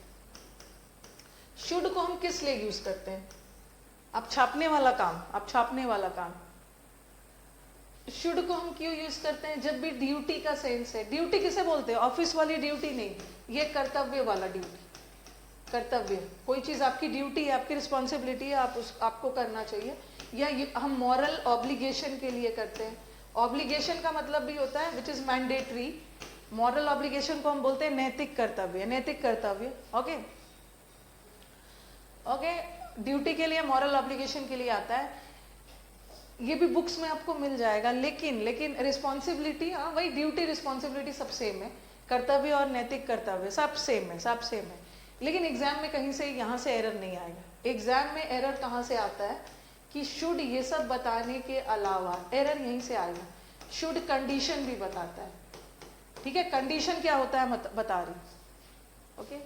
शुड को हम किस लिए यूज करते हैं? आप छापने वाला काम, आप छापने वाला काम, शुड को हम क्यों यूज करते हैं? जब भी ड्यूटी का सेंस है। ड्यूटी किसे बोलते हैं? ऑफिस वाली ड्यूटी नहीं, ये कर्तव्य वाला ड्यूटी। कर्तव्य, कोई चीज आपकी ड्यूटी है, आपकी रिस्पॉन्सिबिलिटी है, आपको करना चाहिए, या हम मॉरल ऑब्लिगेशन के लिए करते हैं। ऑब्लिगेशन का मतलब भी होता है which is mandatory. Moral obligation को हम बोलते हैं नैतिक कर्तव्य, नैतिक कर्तव्य। ओके ओके, ड्यूटी के लिए, मॉरल ऑब्लिगेशन के लिए आता है। ये भी बुक्स में आपको मिल जाएगा। लेकिन रिस्पॉन्सिबिलिटी, हाँ वही ड्यूटी रिस्पॉन्सिबिलिटी सब सेम है, कर्तव्य और नैतिक कर्तव्य सब सेम है, सब सेम है। लेकिन एग्जाम में कहीं से यहाँ से एरर नहीं आएगा। एग्जाम में एरर कहाँ से आता है कि शुड ये सब बताने के अलावा एरर यहीं से आएगा। शुड कंडीशन भी बताता है, ठीक है? कंडीशन क्या होता है बता रही। ओके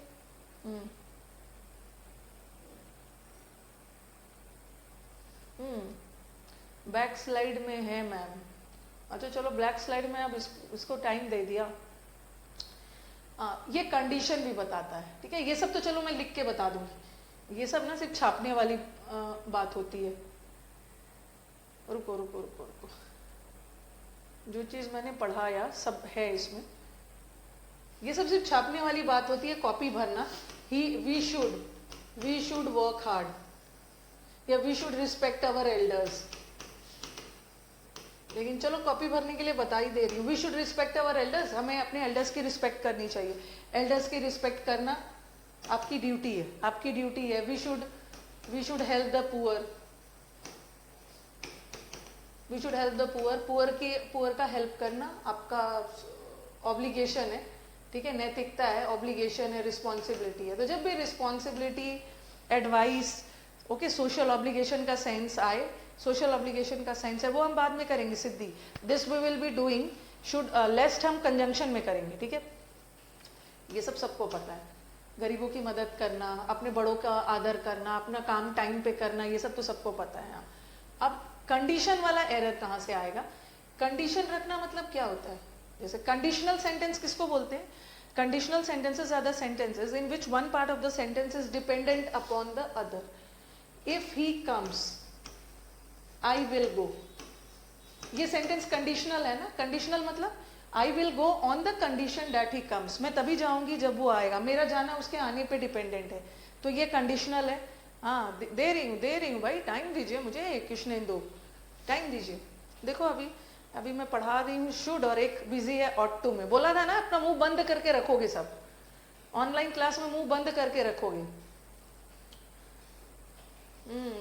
बैक स्लाइड में है मैम। अच्छा चलो, ब्लैक स्लाइड में अब इसको टाइम दे दिया। ये कंडीशन भी बताता है, ठीक है? ये सब तो चलो मैं लिख के बता दूंगी, ये सब ना सिर्फ छापने वाली बात होती है। रुको रुको रुको रुको, जो चीज मैंने पढ़ाया सब है इसमें। ये सब सिर्फ छापने वाली बात होती है, कॉपी भरना। वी शुड वर्क हार्ड, या we should respect our elders. लेकिन चलो कॉपी भरने के लिए बता ही दे रही हूँ। We should respect our elders, हमें अपने एल्डर्स की रिस्पेक्ट करनी चाहिए। एल्डर्स की रिस्पेक्ट करना आपकी ड्यूटी है, आपकी ड्यूटी है। We should help the poor, we should help the poor. Poor का हेल्प करना आपका ऑब्लिगेशन है, ठीक है? नैतिकता है, ऑब्लिगेशन है, रिस्पॉन्सिबिलिटी है। तो जब भी responsibility, advice, okay, social obligation का सेंस आए, सोशल ऑब्लिगेशन का सेंस है, वो हम बाद में करेंगे Siddhi. This we will be doing, should lest हम कंजंक्शन में करेंगे, ठीक है? ये सब सबको पता है। गरीबों की मदद करना, अपने बड़ों का आदर करना, अपना काम टाइम पे करना, ये सब तो सबको पता है। अब कंडीशन वाला एरर कहाँ से आएगा? कंडीशन रखना मतलब क्या होता है? जैसे कंडीशनल सेंटेंस किसको बोलते हैं? Conditional sentences are the sentences in which one part of the sentence is dependent upon the other. If he comes, I will go. ये सेंटेंस कंडीशनल है ना? कंडीशनल मतलब I will go on the condition that he comes. मैं तभी जाऊंगी जब वो आएगा, मेरा जाना उसके आने पे डिपेंडेंट है, तो ये कंडीशनल है। हाँ, दे रही हूँ भाई, टाइम दीजिए मुझे, कृष्णेंदु टाइम दीजिए। देखो अभी मैं पढ़ा रही हूँ शुड, और एक बिजी है ऑट टू में। बोला था ना, अपना मुंह बंद करके रखोगे सब, ऑनलाइन क्लास में मुंह बंद करके रखोगे।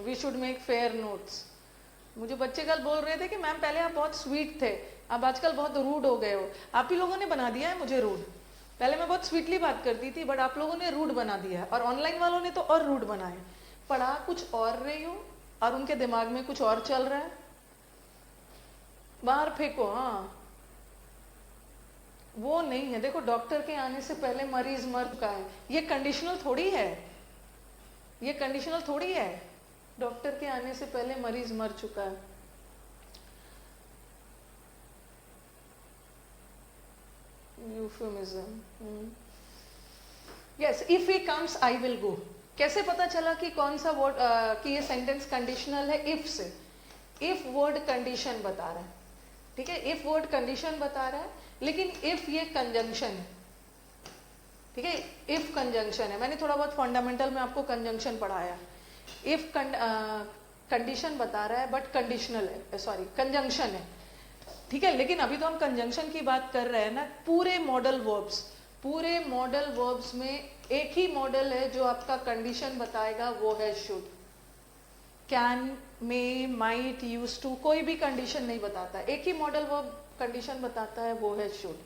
We should make fair notes. मुझे बच्चे कल बोल रहे थे कि मैम पहले आप बहुत स्वीट थे, अब आजकल बहुत रूड हो गए हो। आप ही लोगों ने बना दिया है मुझे रूड। पहले मैं बहुत स्वीटली बात करती थी, बट आप लोगों ने रूड बना दिया है, और ऑनलाइन वालों ने तो और रूड बनाए। पढ़ा कुछ और रही हूँ और उनके दिमाग में कुछ और चल रहा है। बाहर फेंको। हाँ, वो नहीं है। देखो, डॉक्टर के आने से पहले मरीज मर चुका है, ये कंडीशनल थोड़ी है, ये कंडीशनल थोड़ी है। डॉक्टर के आने से पहले मरीज मर चुका है। Euphemism. Yes, if he comes I will गो। कैसे पता चला कि कौन सा वर्ड, कि ये सेंटेंस कंडीशनल है? इफ से। इफ वर्ड कंडीशन बता रहा है, ठीक है? इफ वर्ड कंडीशन बता रहा है, लेकिन इफ ये कंजंक्शन है, ठीक है? इफ कंजंक्शन है। मैंने थोड़ा बहुत फंडामेंटल में आपको कंजंक्शन पढ़ाया। इफ कंडीशन बता रहा है बट कंडीशनल है, सॉरी कंजंक्शन है, ठीक है? लेकिन अभी तो हम कंजंक्शन की बात कर रहे हैं ना। पूरे मॉडल वर्ब्स में एक ही मॉडल है जो आपका कंडीशन बताएगा, वो है should. Can, may, might, use to, कोई भी कंडीशन नहीं बताता। एक ही मॉडल वर्ब कंडीशन बताता है, वो है शुड।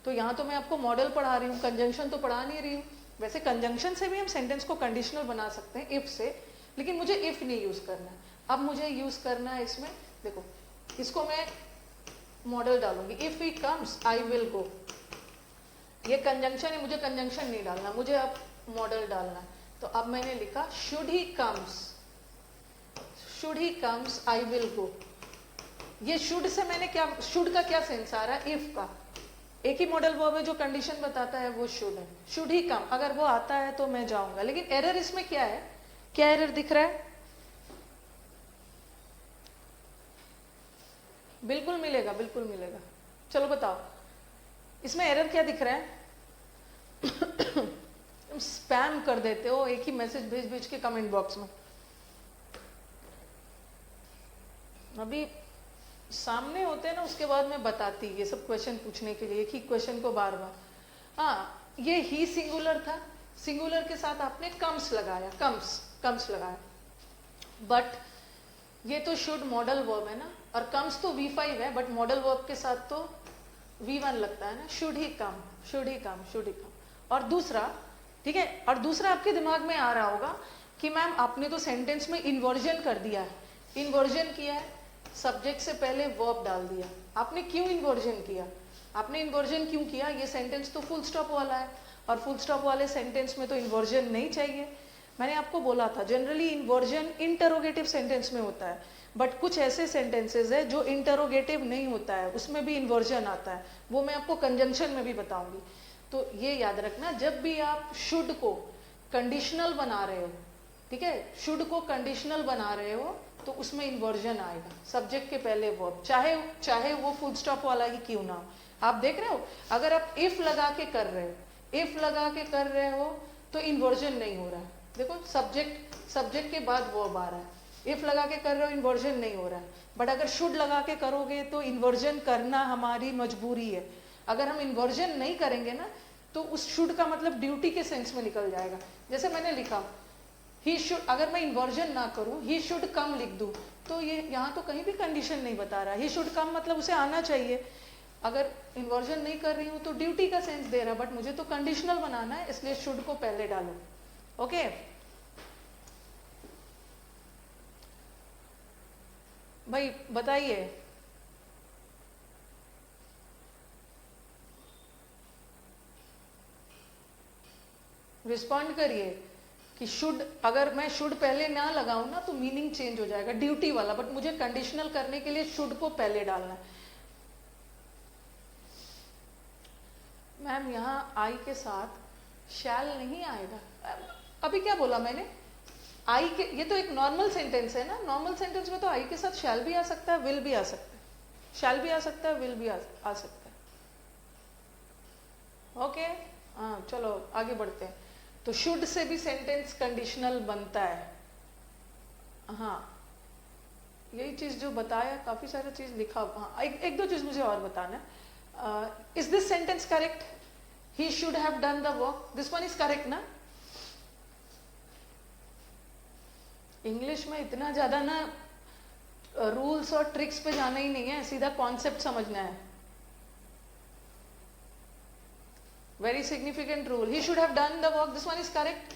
तो यहाँ तो मैं आपको मॉडल पढ़ा रही हूँ, कंजंक्शन तो पढ़ा नहीं रही हूँ। वैसे कंजंक्शन से भी हम सेंटेंस को कंडीशनल बना सकते हैं, इफ से, लेकिन मुझे इफ नहीं यूज करना है। अब मुझे यूज करना है इसमें, देखो, इसको मैं मॉडल डालूंगी, if he comes I will गो। ये कंजंक्शन है, मुझे कंजंक्शन नहीं डालना, मुझे अब मॉडल डालना है। तो अब मैंने लिखा should he comes I will गो। ये शुड से मैंने क्या, शुड का क्या सेंस आ रहा है, इफ का। एक ही मॉडल वर्ब है जो कंडीशन बताता है, वो शुड है। शुड ही कम, अगर वो आता है तो मैं जाऊंगा। लेकिन एरर इसमें क्या है, क्या एरर दिख रहा है? बिल्कुल मिलेगा, बिल्कुल मिलेगा। चलो बताओ इसमें एरर क्या दिख रहा है? तुम स्पैम कर देते हो एक ही मैसेज भेज भेज के कमेंट बॉक्स में। अभी सामने होते हैं ना, उसके बाद मैं बताती ये सब क्वेश्चन पूछने के लिए, एक ही क्वेश्चन को बार बार। हाँ, ये ही सिंगुलर था, सिंगुलर के साथ आपने कम्स लगाया, कम्स लगाया। बट ये तो शुड मॉडल वर्ब है ना, और कम्स तो V5 है, बट मॉडल वर्ब के साथ तो V1 लगता है ना। Should he come, should he come, should he come. और दूसरा, ठीक है, और दूसरा आपके दिमाग में आ रहा होगा कि मैम आपने तो सेंटेंस में इन्वर्जन कर दिया है। इन्वर्जन किया है, सब्जेक्ट से पहले वर्ब डाल दिया। आपने क्यों इन्वर्जन किया? आपने इन्वर्जन क्यों किया? ये सेंटेंस तो फुल स्टॉप वाला है, और फुल स्टॉप वाले सेंटेंस में तो इन्वर्जन नहीं चाहिए। मैंने आपको बोला था जनरली इन्वर्जन इंटरोगेटिव सेंटेंस में होता है, बट कुछ ऐसे सेंटेंसेस है जो इंटरोगेटिव नहीं होता है, उसमें भी इन्वर्जन आता है। वो मैं आपको कंजंक्शन में भी बताऊंगी। तो ये याद रखना, जब भी आप शुड को कंडीशनल बना रहे हो, ठीक है, शुड को कंडीशनल बना रहे हो, तो उसमें इन्वर्जन आएगा सब्जेक्ट के पहले वर्ब, चाहे वो फुल स्टॉप वाला ही क्यों ना हो। आप देख रहे हो, अगर आप इफ लगा के कर रहे हो, इफ लगा के कर रहे हो तो इन्वर्जन नहीं हो रहा है। देखो सब्जेक्ट के बाद वर्ब आ रहा है, इफ लगा के कर रहे हो इन्वर्जन नहीं हो रहा है। बट अगर शुड लगा के करोगे तो इन्वर्जन करना हमारी मजबूरी है। अगर हम इन्वर्जन नहीं करेंगे ना, तो उस शुड का मतलब ड्यूटी के सेंस में निकल जाएगा। जैसे मैंने लिखा ही शुड, अगर मैं इन्वर्जन ना करूं, ही शुड कम लिख दूं, तो ये यहाँ तो कहीं भी कंडीशन नहीं बता रहा। ही शुड कम मतलब उसे आना चाहिए। अगर इन्वर्जन नहीं कर रही हूं तो ड्यूटी का सेंस दे रहा, बट मुझे तो कंडीशनल बनाना है, इसलिए शुड को पहले डालो। ओके, भाई बताइए। रिस्पॉन्ड करिए कि शुड, अगर मैं शुड पहले ना लगाऊं ना तो मीनिंग चेंज हो जाएगा, ड्यूटी वाला। बट मुझे कंडीशनल करने के लिए शुड को पहले डालना है। मैम यहाँ आई के साथ शैल नहीं आएगा। अभी क्या बोला मैंने? आई के, ये तो एक नॉर्मल सेंटेंस है ना, नॉर्मल सेंटेंस में तो आई के साथ शैल भी आ सकता है, विल भी आ सकता है। शैल भी आ सकता है, विल भी आ सकता है। ओके, हाँ चलो आगे बढ़ते हैं। तो शुड से भी सेंटेंस कंडीशनल बनता है। हाँ, यही चीज जो बताया, काफी सारी चीज लिखा। हाँ, एक दो चीज मुझे और बताना है। Is this sentence correct? He should have done the work, this one is correct ना? इंग्लिश में इतना ज्यादा ना रूल्स और ट्रिक्स पे जाना ही नहीं है, सीधा कॉन्सेप्ट समझना है। Very significant rule. He should have done the work. This one is correct.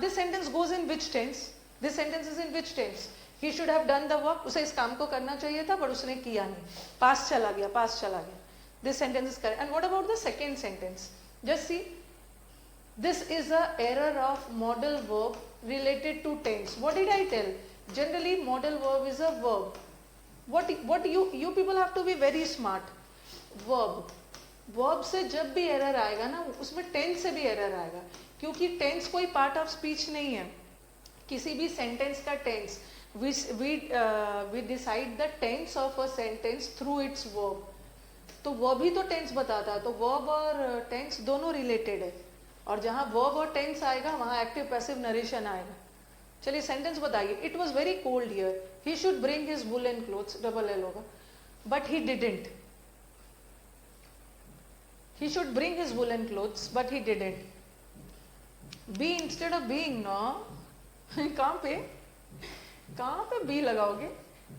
This sentence goes in which tense? This sentence is in which tense? He should have done the work. उसे इस काम को करना चाहिए था, पर उसने किया नहीं। Past चला गया, past चला गया. This sentence is correct. And what about the second sentence? Just see. This is a error of modal verb related to tense. What did I tell? Generally, modal verb is a verb. What you people have to be very smart. Verb. Verb से जब भी error आएगा ना, उसमें tense से भी error आएगा, क्योंकि टेंस कोई पार्ट ऑफ स्पीच नहीं है। किसी भी सेंटेंस का tense, we decide the tense of a sentence through its verb. तो वर्ब ही तो टेंस बताता है, तो वर्ब और टेंस दोनों रिलेटेड है, और जहां वर्ब और टेंस आएगा वहां एक्टिव पैसिव नरेशन आएगा। चलिए सेंटेंस बताइए। It was very cold here, he should bring his woollen clothes, double L होगा, but he didn't. He should bring his woolen clothes, but he didn't. Be instead of being, no? कहाँ पे be लगाओगे?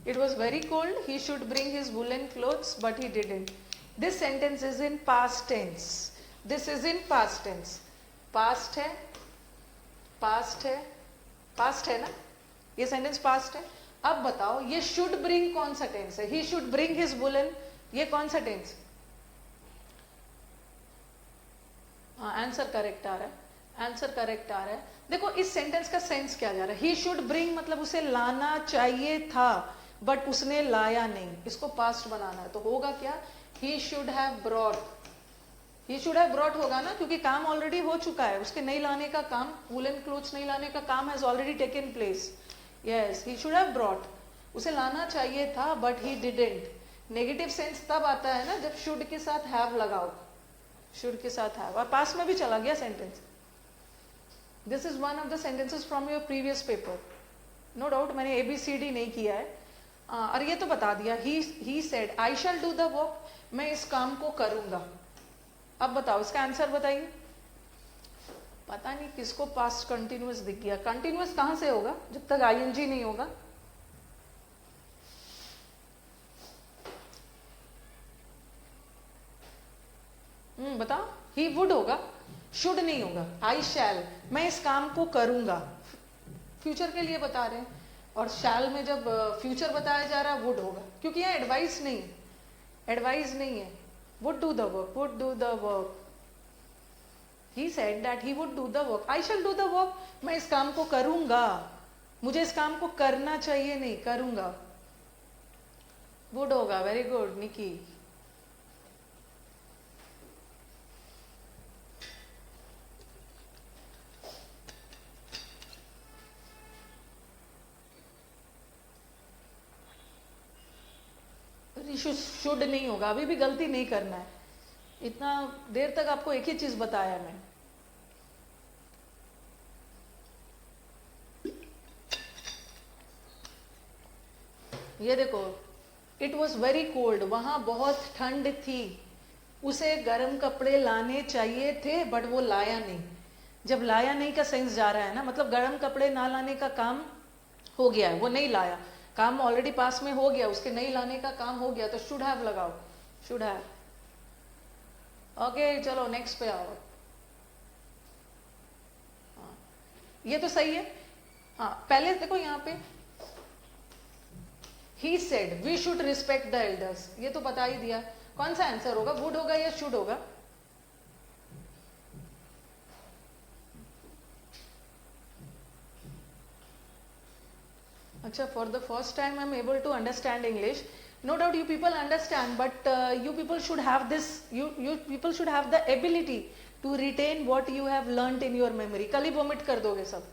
It was very cold. He should bring his woolen clothes, but he didn't. This sentence is in past tense. This is in past tense. Past है, past है, past है ना? ये sentence past है. अब बताओ ये शुड ब्रिंग कौन सा टेंस है? He should bring his woollen, ये कौन सा टेंस? हाँ, आंसर करेक्ट आ रहा है, आंसर करेक्ट आ रहा है। देखो इस सेंटेंस का सेंस क्या जा रहा है? ही शुड ब्रिंग मतलब उसे लाना चाहिए था बट उसने लाया नहीं, इसको पास्ट बनाना है, तो होगा क्या? He should have brought, he should have brought होगा ना, क्योंकि काम ऑलरेडी हो चुका है, उसके नहीं लाने का काम, वुलन क्लोथ्स नहीं लाने का काम has already taken place. Yes, he should have brought, उसे लाना चाहिए था but he didn't. Negative sense तब आता है ना जब शुड के साथ हैव लगाओ, शुड के साथ हैव, और पास में भी चला गया sentence. This is one of the sentences from your previous paper, no doubt मैंने ABCD नहीं किया है। और ये तो बता दिया, he said I shall do the work, मैं इस काम को करूंगा। अब बताओ इसका आंसर बताइए। पता नहीं किसको पास्ट कंटिन्यूअस दिख गया, कंटिन्यूअस कहां से होगा जब तक ING नहीं होगा? बताओ, ही वुड होगा, शुड नहीं होगा। आई शैल, मैं इस काम को करूंगा, फ्यूचर के लिए बता रहे हैं, और शैल में जब फ्यूचर बताया जा रहा है वुड होगा, क्योंकि यहाँ एडवाइस नहीं है, एडवाइस नहीं है। Would do the work, would do the work, he said that he would do the work, I shall do the work, मैं इस काम को करूंगा, मुझे इस काम को करना चाहिए नहीं, करूंगा, वुड होगा। Very good Nikki. शुड नहीं होगा, अभी भी गलती नहीं करना है, इतना देर तक आपको एक ही चीज बताया मैं। ये देखो, इट वॉज वेरी कोल्ड, वहां बहुत ठंड थी, उसे गर्म कपड़े लाने चाहिए थे बट वो लाया नहीं। जब लाया नहीं का सेंस जा रहा है ना, मतलब गर्म कपड़े ना लाने का काम हो गया है, वो नहीं लाया, काम ऑलरेडी पास में हो गया, उसके नहीं लाने का काम हो गया, तो शुड हैव लगाओ, शुड हैव। ओके चलो नेक्स्ट पे आओ। हाँ, ये तो सही है। हाँ पहले देखो यहाँ पे he said we should respect the elders, ये तो बता ही दिया, कौन सा आंसर होगा? वुड होगा या शुड होगा? अच्छा, for the first time I'm able to understand English. No doubt you people understand, but you people should have this, you people should have the ability to retain what you have learnt in your memory. कल ही vomit कर दोगे सब।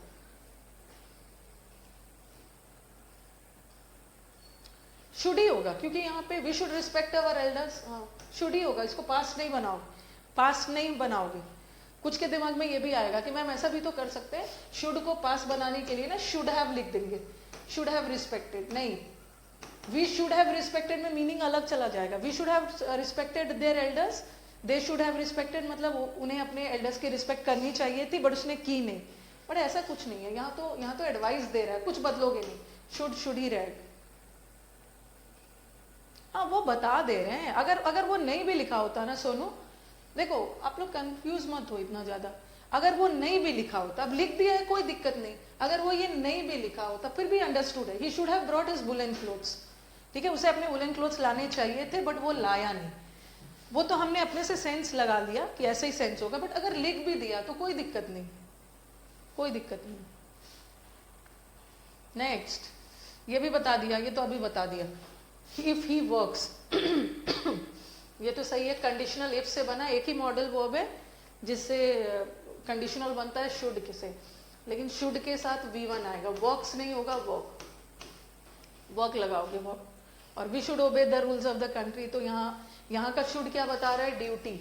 Should ही होगा, क्योंकि यहाँ पे we should respect our elders, should ही होगा, इसको पास्ट नहीं बनाओगे, पास्ट नहीं बनाओगे। कुछ के दिमाग में ये भी आएगा कि मैम ऐसा भी तो कर सकते हैं, शुड को पास बनाने के लिए ना शुड हैव लिख देंगे, शुड हैव रिस्पेक्टेड नहीं, वी शुड हैव रिस्पेक्टेड में मीनिंग अलग चला जाएगा। We should have respected their elders, they should have respected मतलब उन्हें अपने एल्डर्स की रिस्पेक्ट करनी चाहिए थी बट उसने की नहीं, बट ऐसा कुछ नहीं है, यहाँ तो एडवाइस दे रहा है, कुछ बदलोगे नहीं, शुड ही रहेगा। हाँ वो बता दे रहे हैं, अगर वो नहीं भी लिखा होता ना सोनू, देखो आप लोग कंफ्यूज मत हो इतना ज्यादा, अगर वो नहीं भी लिखा होता, अब लिख दिया है कोई दिक्कत नहीं, अगर वो ये नहीं भी लिखा होता फिर भी अंडरस्टूड है। He should have brought his woollen clothes, ठीक है, उसे अपने वुलन क्लोथ्स लाने चाहिए थे बट वो लाया नहीं, वो तो हमने अपने से सेंस लगा लिया कि ऐसे ही सेंस होगा, बट अगर लिख भी दिया तो कोई दिक्कत नहीं, कोई दिक्कत नहीं। नेक्स्ट, ये भी बता दिया, ये तो अभी बता दिया, इफ ही वर्क्स ये तो सही है, कंडीशनल इफ से बना, एक ही मॉडल वर्ब है जिससे कंडीशनल बनता है शुड के से, लेकिन शुड के साथ V1 आएगा, वर्क्स नहीं होगा, वर्क लगाओगे वर्क। और we should obey the rules of the country, तो यहाँ का शुड क्या बता रहा है? ड्यूटी।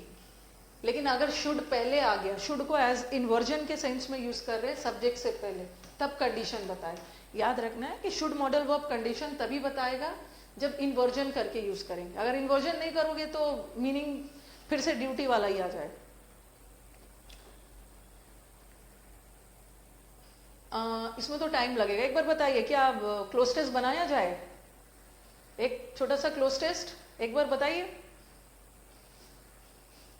लेकिन अगर शुड पहले आ गया, शुड को एज इन्वर्जन के सेंस में यूज कर रहे हैं सब्जेक्ट से पहले, तब कंडीशन बताए। याद रखना है कि शुड मॉडल वर्ब कंडीशन तभी बताएगा जब इन्वर्जन करके यूज करेंगे, अगर इन्वर्जन नहीं करोगे तो मीनिंग फिर से ड्यूटी वाला ही आ जाए। इसमें तो टाइम लगेगा, एक बार बताइए क्या क्लोज टेस्ट बनाया जाए? एक छोटा सा क्लोज टेस्ट एक बार बताइए,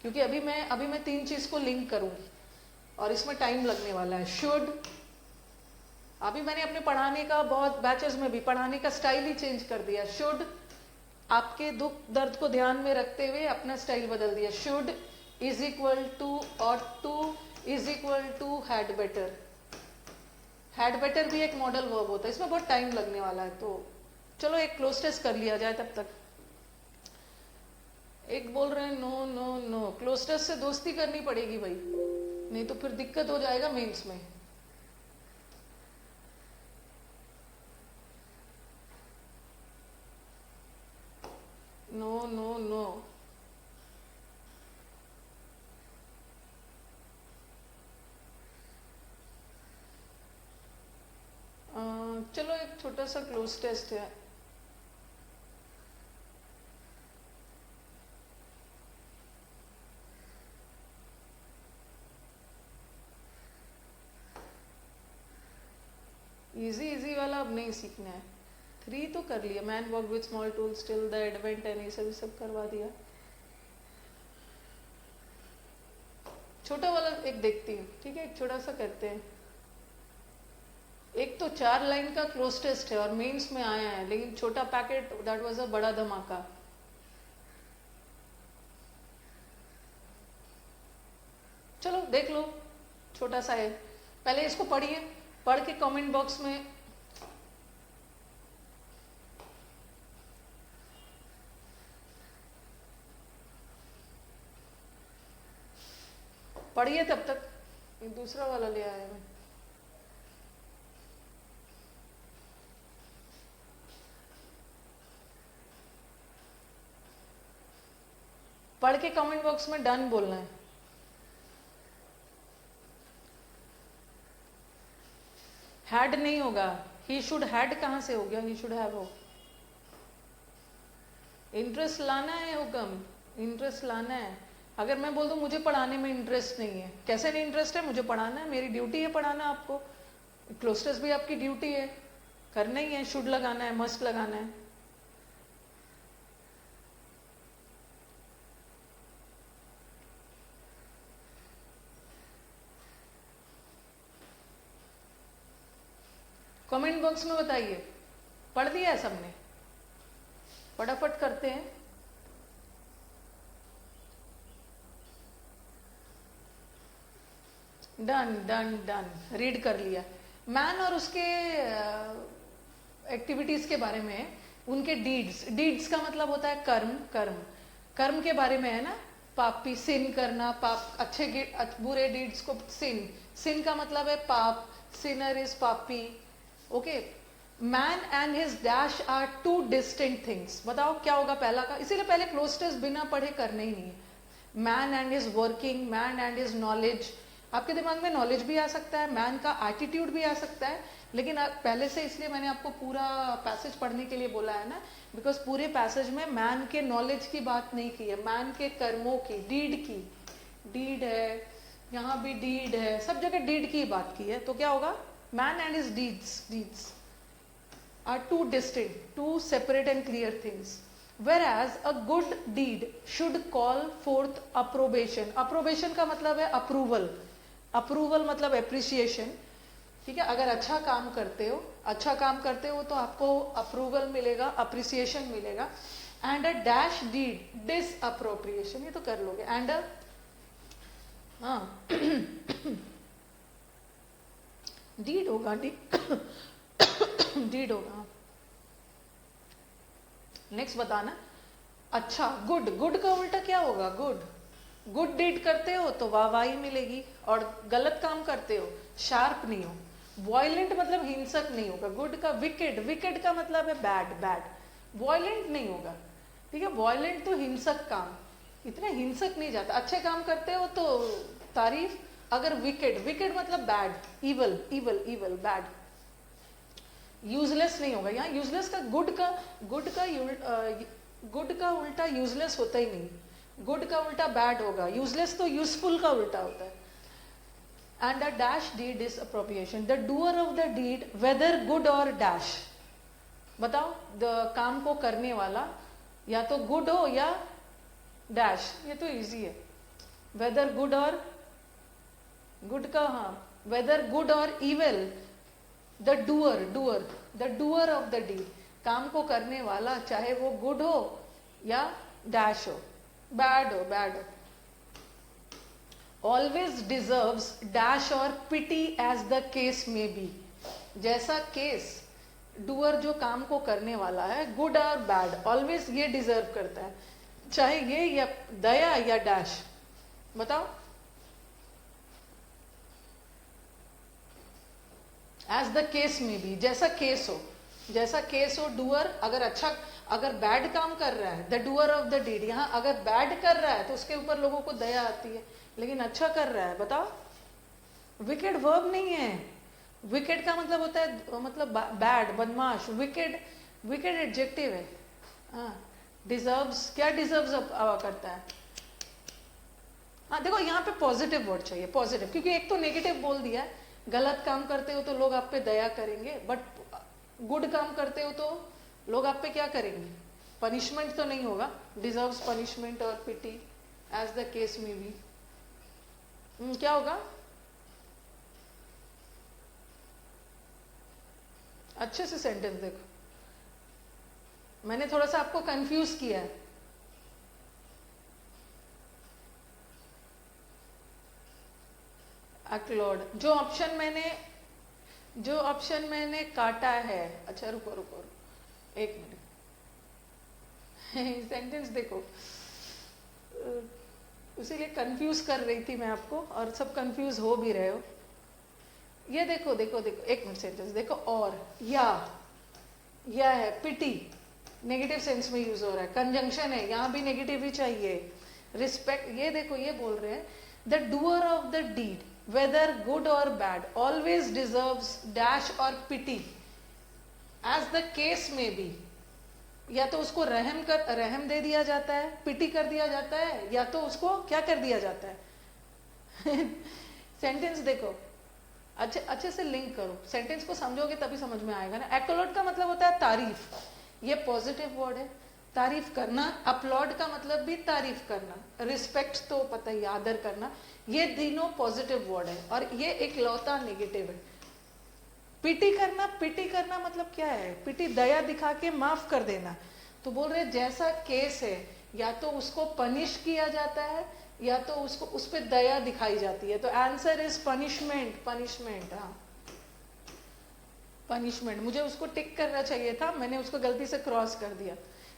क्योंकि अभी मैं 3 चीज को लिंक करूंगी और इसमें टाइम लगने वाला है। शुड, अभी मैंने अपने पढ़ाने का बहुत बैचेस में भी पढ़ाने का स्टाइल ही चेंज कर दिया। शुड, आपके दुख दर्द को ध्यान में रखते हुए अपना स्टाइल बदल दिया। Should is equal to, ought to is equal to had better. Had better भी एक मॉडल वर्ब होता है, इसमें बहुत टाइम लगने वाला है, तो चलो एक क्लोज टेस्ट कर लिया जाए तब तक। एक बोल रहे हैं no no no, cloze test से दोस्ती करनी पड़ेगी भाई, नहीं तो फिर दिक्कत हो जाएगा मेंस में। नो नो नो, चलो एक छोटा सा क्लोज टेस्ट है। इजी इजी वाला अब नहीं सीखना है। 3 तो कर लिया, man work with small tools till the advent and ये सब करवा दिया। छोटा वाला एक देखती हूँ, ठीक है, एक छोटा सा करते हैं। एक तो 4 लाइन का क्लोज टेस्ट है और मेंस में आया है, लेकिन छोटा पैकेट, दैट वाज अ बड़ा धमाका। चलो देख लो, छोटा सा है, पहले इसको पढ़िए, पढ़ के कमेंट बॉक्स में पढ़िए, तब तक दूसरा वाला ले आया मैं। पढ़ के कमेंट बॉक्स में डन बोलना है। हैड नहीं होगा, ही शुड हैड कहां से हो गया, ही शुड हैव हो। इंटरेस्ट लाना है हुक्म, इंटरेस्ट लाना है। अगर मैं बोल दूं मुझे पढ़ाने में इंटरेस्ट नहीं है, कैसे नहीं इंटरेस्ट है, मुझे पढ़ाना है, मेरी ड्यूटी है पढ़ाना आपको। क्लोज टेस्ट भी आपकी ड्यूटी है, करना ही है, शुड लगाना है, मस्ट लगाना है। कमेंट बॉक्स में बताइए, पढ़ दिया है सबने? फटाफट करते हैं। डन डन डन, रीड कर लिया। मैन और उसके एक्टिविटीज के बारे में, उनके डीड्स, डीड्स का मतलब होता है कर्म, कर्म, कर्म के बारे में है ना। पापी, सिन करना, पाप, अच्छे बुरे डीड्स को सिन, सिन का मतलब है पाप, सिनर इज पापी। Okay, man and his dash are two distinct things. बताओ क्या होगा पहला का, इसीलिए पहले क्लोज टेस्ट बिना पढ़े करने ही नहीं है। Man and his working, man and his knowledge, आपके दिमाग में नॉलेज भी आ सकता है, मैन का एटीट्यूड भी आ सकता है, लेकिन पहले से इसलिए मैंने आपको पूरा पैसेज पढ़ने के लिए बोला है ना, बिकॉज पूरे पैसेज में मैन के नॉलेज की बात नहीं की है, मैन के कर्मों की, डीड की, डीड है, यहाँ भी डीड है, सब जगह डीड की बात की है। तो क्या होगा, man and his deeds, deeds are two distinct, two separate and clear things. Whereas a good deed should call forth approbation. Approbation का मतलब है अप्रूवल, अप्रूवल मतलब एप्रिसिएशन, ठीक है। अगर अच्छा काम करते हो, अच्छा काम करते हो तो आपको अप्रूवल मिलेगा, अप्रिसिएशन मिलेगा। एंड अ डैश डीड डिसअप्रोप्रिएशन, ये तो कर लोगे। एंड अ, हाँ डीड होगा, डीड होगा। नेक्स्ट बताना, अच्छा, गुड, गुड का उल्टा क्या होगा, गुड, गुड डीड करते हो तो वाहवाही मिलेगी, और गलत काम करते हो, शार्प नहीं हो, वॉयलेंट मतलब हिंसक नहीं होगा। गुड का विकेड, विकेड का मतलब है बैड, बैड, वॉयलेंट नहीं होगा, ठीक है। वॉयलेंट तो हिंसक काम, इतने हिंसक नहीं जाता। अच्छे काम करते हो तो तारीफ, अगर विकेड, विकेड मतलब bad, evil, evil, evil, bad, useless नहीं होगा। यहाँ यूजलेस का, गुड का, गुड का उल्टा यूजलेस होता ही नहीं, गुड का उल्टा बैड होगा, यूजलेस तो यूजफुल का उल्टा होता है। And a dash deed is appropriation, the doer of the deed whether good or dash, बताओ, द काम को करने वाला या तो गुड हो या डैश, ये तो इजी है। वेदर गुड और, गुड का, हाँ, whether good or evil, the doer of the deed, काम को करने वाला, चाहे वो गुड हो या डैश हो, बैड हो, always deserves dash or pity as the case may B. जैसा केस, डूअर जो काम को करने वाला है, गुड और बैड, ऑलवेज ये डिजर्व करता है, चाहे ये या दया या डैश। बताओ, एज द केस में भी, जैसा केस हो, डूअर अगर अच्छा, अगर बैड काम कर रहा है, the doer of the deed, यहां अगर बैड कर रहा है तो उसके ऊपर लोगों को दया आती है, लेकिन अच्छा कर रहा है, बताओ, विकेड वर्ब नहीं है। विकेड का मतलब होता है, मतलब बैड, बदमाश, विकेड एडजेक्टिव है। डिजर्व्स, क्या डिजर्व्स करता है? हाँ देखो, यहाँ पे पॉजिटिव वर्ड चाहिए, पॉजिटिव, क्योंकि एक तो नेगेटिव बोल दिया है, गलत काम करते हो तो लोग आप पे दया करेंगे, बट गुड काम करते हो तो लोग आप पे क्या करेंगे? पनिशमेंट तो नहीं होगा, डिजर्व्स पनिशमेंट और पिटी एज द केस में भी। क्या होगा? अच्छे से सेंटेंस देखो, मैंने थोड़ा सा आपको कंफ्यूज किया है। अक्लॉड, जो ऑप्शन मैंने काटा है, अच्छा रुको एक मिनट सेंटेंस देखो, इसीलिए कंफ्यूज कर रही थी मैं आपको, और सब कंफ्यूज हो भी रहे हो। ये देखो एक मिनट, सेंटेंस देखो, और या है, पिटी नेगेटिव सेंस में यूज हो रहा है, कंजंक्शन है, यहां भी नेगेटिव ही चाहिए। रिस्पेक्ट, ये देखो, ये बोल रहे हैं the doer of the deed whether good or bad always deserves dash or pity as the case may be. या तो उसको रहम दे दिया जाता है, पिटी कर दिया जाता है, या तो उसको क्या कर दिया जाता है। सेंटेंस देखो, अच्छे से लिंक करो, सेंटेंस को समझोगे तभी समझ में आएगा ना। एक्लोड का मतलब होता है तारीफ, ये पॉजिटिव वर्ड है, तारीफ करना। अपलॉड का मतलब भी तारीफ करना, रिस्पेक्ट तो पता ही, आदर करना, ये तीनों पॉजिटिव वर्ड है, और ये एक लौता नेगेटिव है। पिटी करना मतलब क्या है? पिटी दया दिखा के माफ कर देना। तो बोल रहे जैसा केस है, या तो उसको पनिश किया जाता है, या तो उसको उस पर दया दिखाई जाती है। तो आंसर इज पनिशमेंट। हाँ, पनिशमेंट, मुझे उसको टिक करना चाहिए था, मैंने उसको गलती से क्रॉस कर दिया।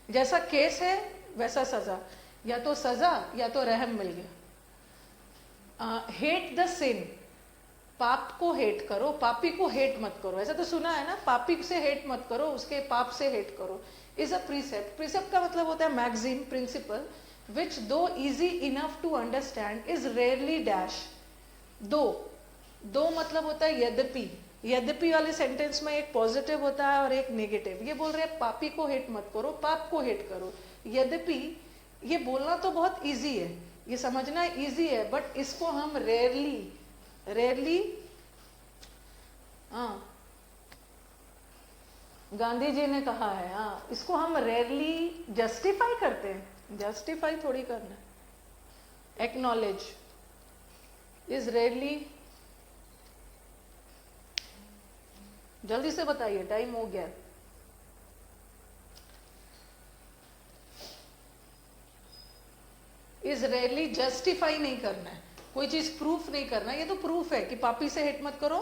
जैसा केस है वैसा सजा, या तो सजा या तो रहम मिल गया। हेट द सिन, पाप को हेट करो, पापी को हेट मत करो, ऐसा तो सुना है ना, पापी से हेट मत करो, उसके पाप से हेट करो। इज अ प्रीसेप्ट, प्रीसेप्ट का मतलब होता है magazine, principal, which though easy enough to understand is rarely dash। दो मतलब होता है यद्यपि वाले सेंटेंस में एक पॉजिटिव होता है और एक नेगेटिव। ये बोल रहे हैं पापी को हेट मत करो, पाप को हेट करो। यद्यपि ये बोलना तो बहुत इजी है, ये समझना इजी है, बट इसको हम रेयरली गांधी जी ने कहा है, इसको हम रेयरली जस्टिफाई करते हैं। जस्टिफाई थोड़ी करना है। एक्नॉलेज इज रेयरली, जल्दी से बताइए, टाइम हो गया। इज रेयरली जस्टिफाई नहीं करना है, कोई चीज प्रूफ नहीं करना। ये तो प्रूफ है कि पापी से हेट मत करो,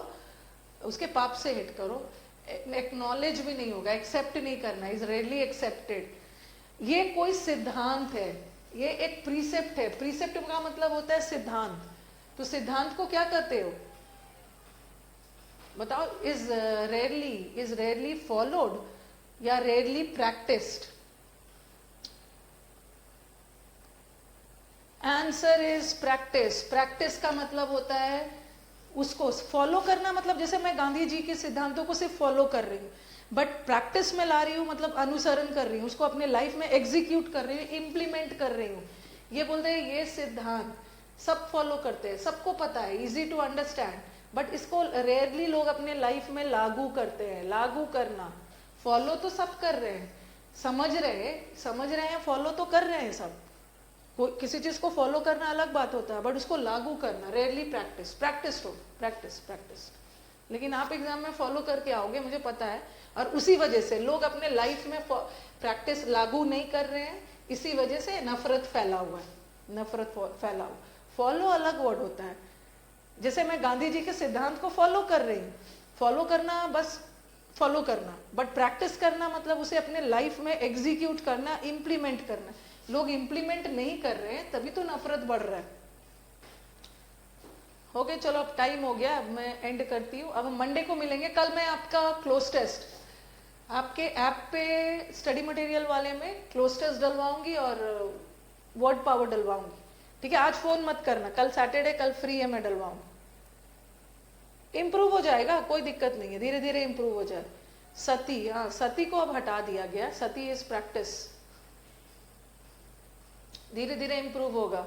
उसके पाप से हेट करो। एक्नॉलेज भी नहीं होगा, एक्सेप्ट नहीं करना, इज रेयरली एक्सेप्टेड। ये कोई सिद्धांत है, ये एक प्रीसेप्ट है। प्रीसेप्ट का मतलब होता है सिद्धांत। तो सिद्धांत को क्या करते हो बताओ? इज रेयरली फॉलोड या rarely practised? Answer is practice. Practice का मतलब होता है उसको फॉलो करना, मतलब जैसे मैं गांधी जी के सिद्धांतों को सिर्फ फॉलो कर रही हूँ, बट प्रैक्टिस में ला रही हूँ, मतलब अनुसरण कर रही हूँ, उसको अपने लाइफ में एग्जीक्यूट कर रही हूँ, इम्प्लीमेंट कर रही हूँ। ये बोलते हैं ये सिद्धांत सब फॉलो करते हैं, सबको पता है, इजी टू अंडरस्टैंड, बट इसको रेयरली लोग अपने लाइफ में लागू करते हैं। लागू करना, फॉलो तो सब कर रहे हैं, समझ रहे हैं, फॉलो तो कर रहे हैं सब। किसी चीज को फॉलो करना अलग बात होता है, बट उसको लागू करना रेयरली प्रैक्टिस। लेकिन आप एग्जाम में फॉलो करके आओगे, मुझे पता है। और उसी वजह से लोग अपने लाइफ में प्रैक्टिस लागू नहीं कर रहे हैं, इसी वजह से नफरत फैला हुआ है, नफरत फैला हुआ। फॉलो अलग वर्ड होता है। जैसे मैं गांधी जी के सिद्धांत को फॉलो कर रही हूँ, फॉलो करना बस फॉलो करना, बट प्रैक्टिस करना मतलब उसे अपने लाइफ में एग्जीक्यूट करना, इंप्लीमेंट करना। लोग इंप्लीमेंट नहीं कर रहे हैं, तभी तो नफरत बढ़ रहा है। ओके चलो अब टाइम हो गया, अब मैं एंड करती हूँ। अब हम मंडे को मिलेंगे। कल मैं आपका क्लोज टेस्ट आपके ऐप पे स्टडी मटेरियल वाले में क्लोज टेस्ट डलवाऊंगी और वर्ड पावर डलवाऊंगी, ठीक है। आज फोन मत करना, कल सैटरडे, कल फ्री है, मैं डलवाऊंगी। इंप्रूव हो जाएगा, कोई दिक्कत नहीं है, धीरे धीरे इंप्रूव हो जाए। सती, हाँ सती को अब हटा दिया गया, सती इज प्रैक्टिस, धीरे धीरे इंप्रूव होगा।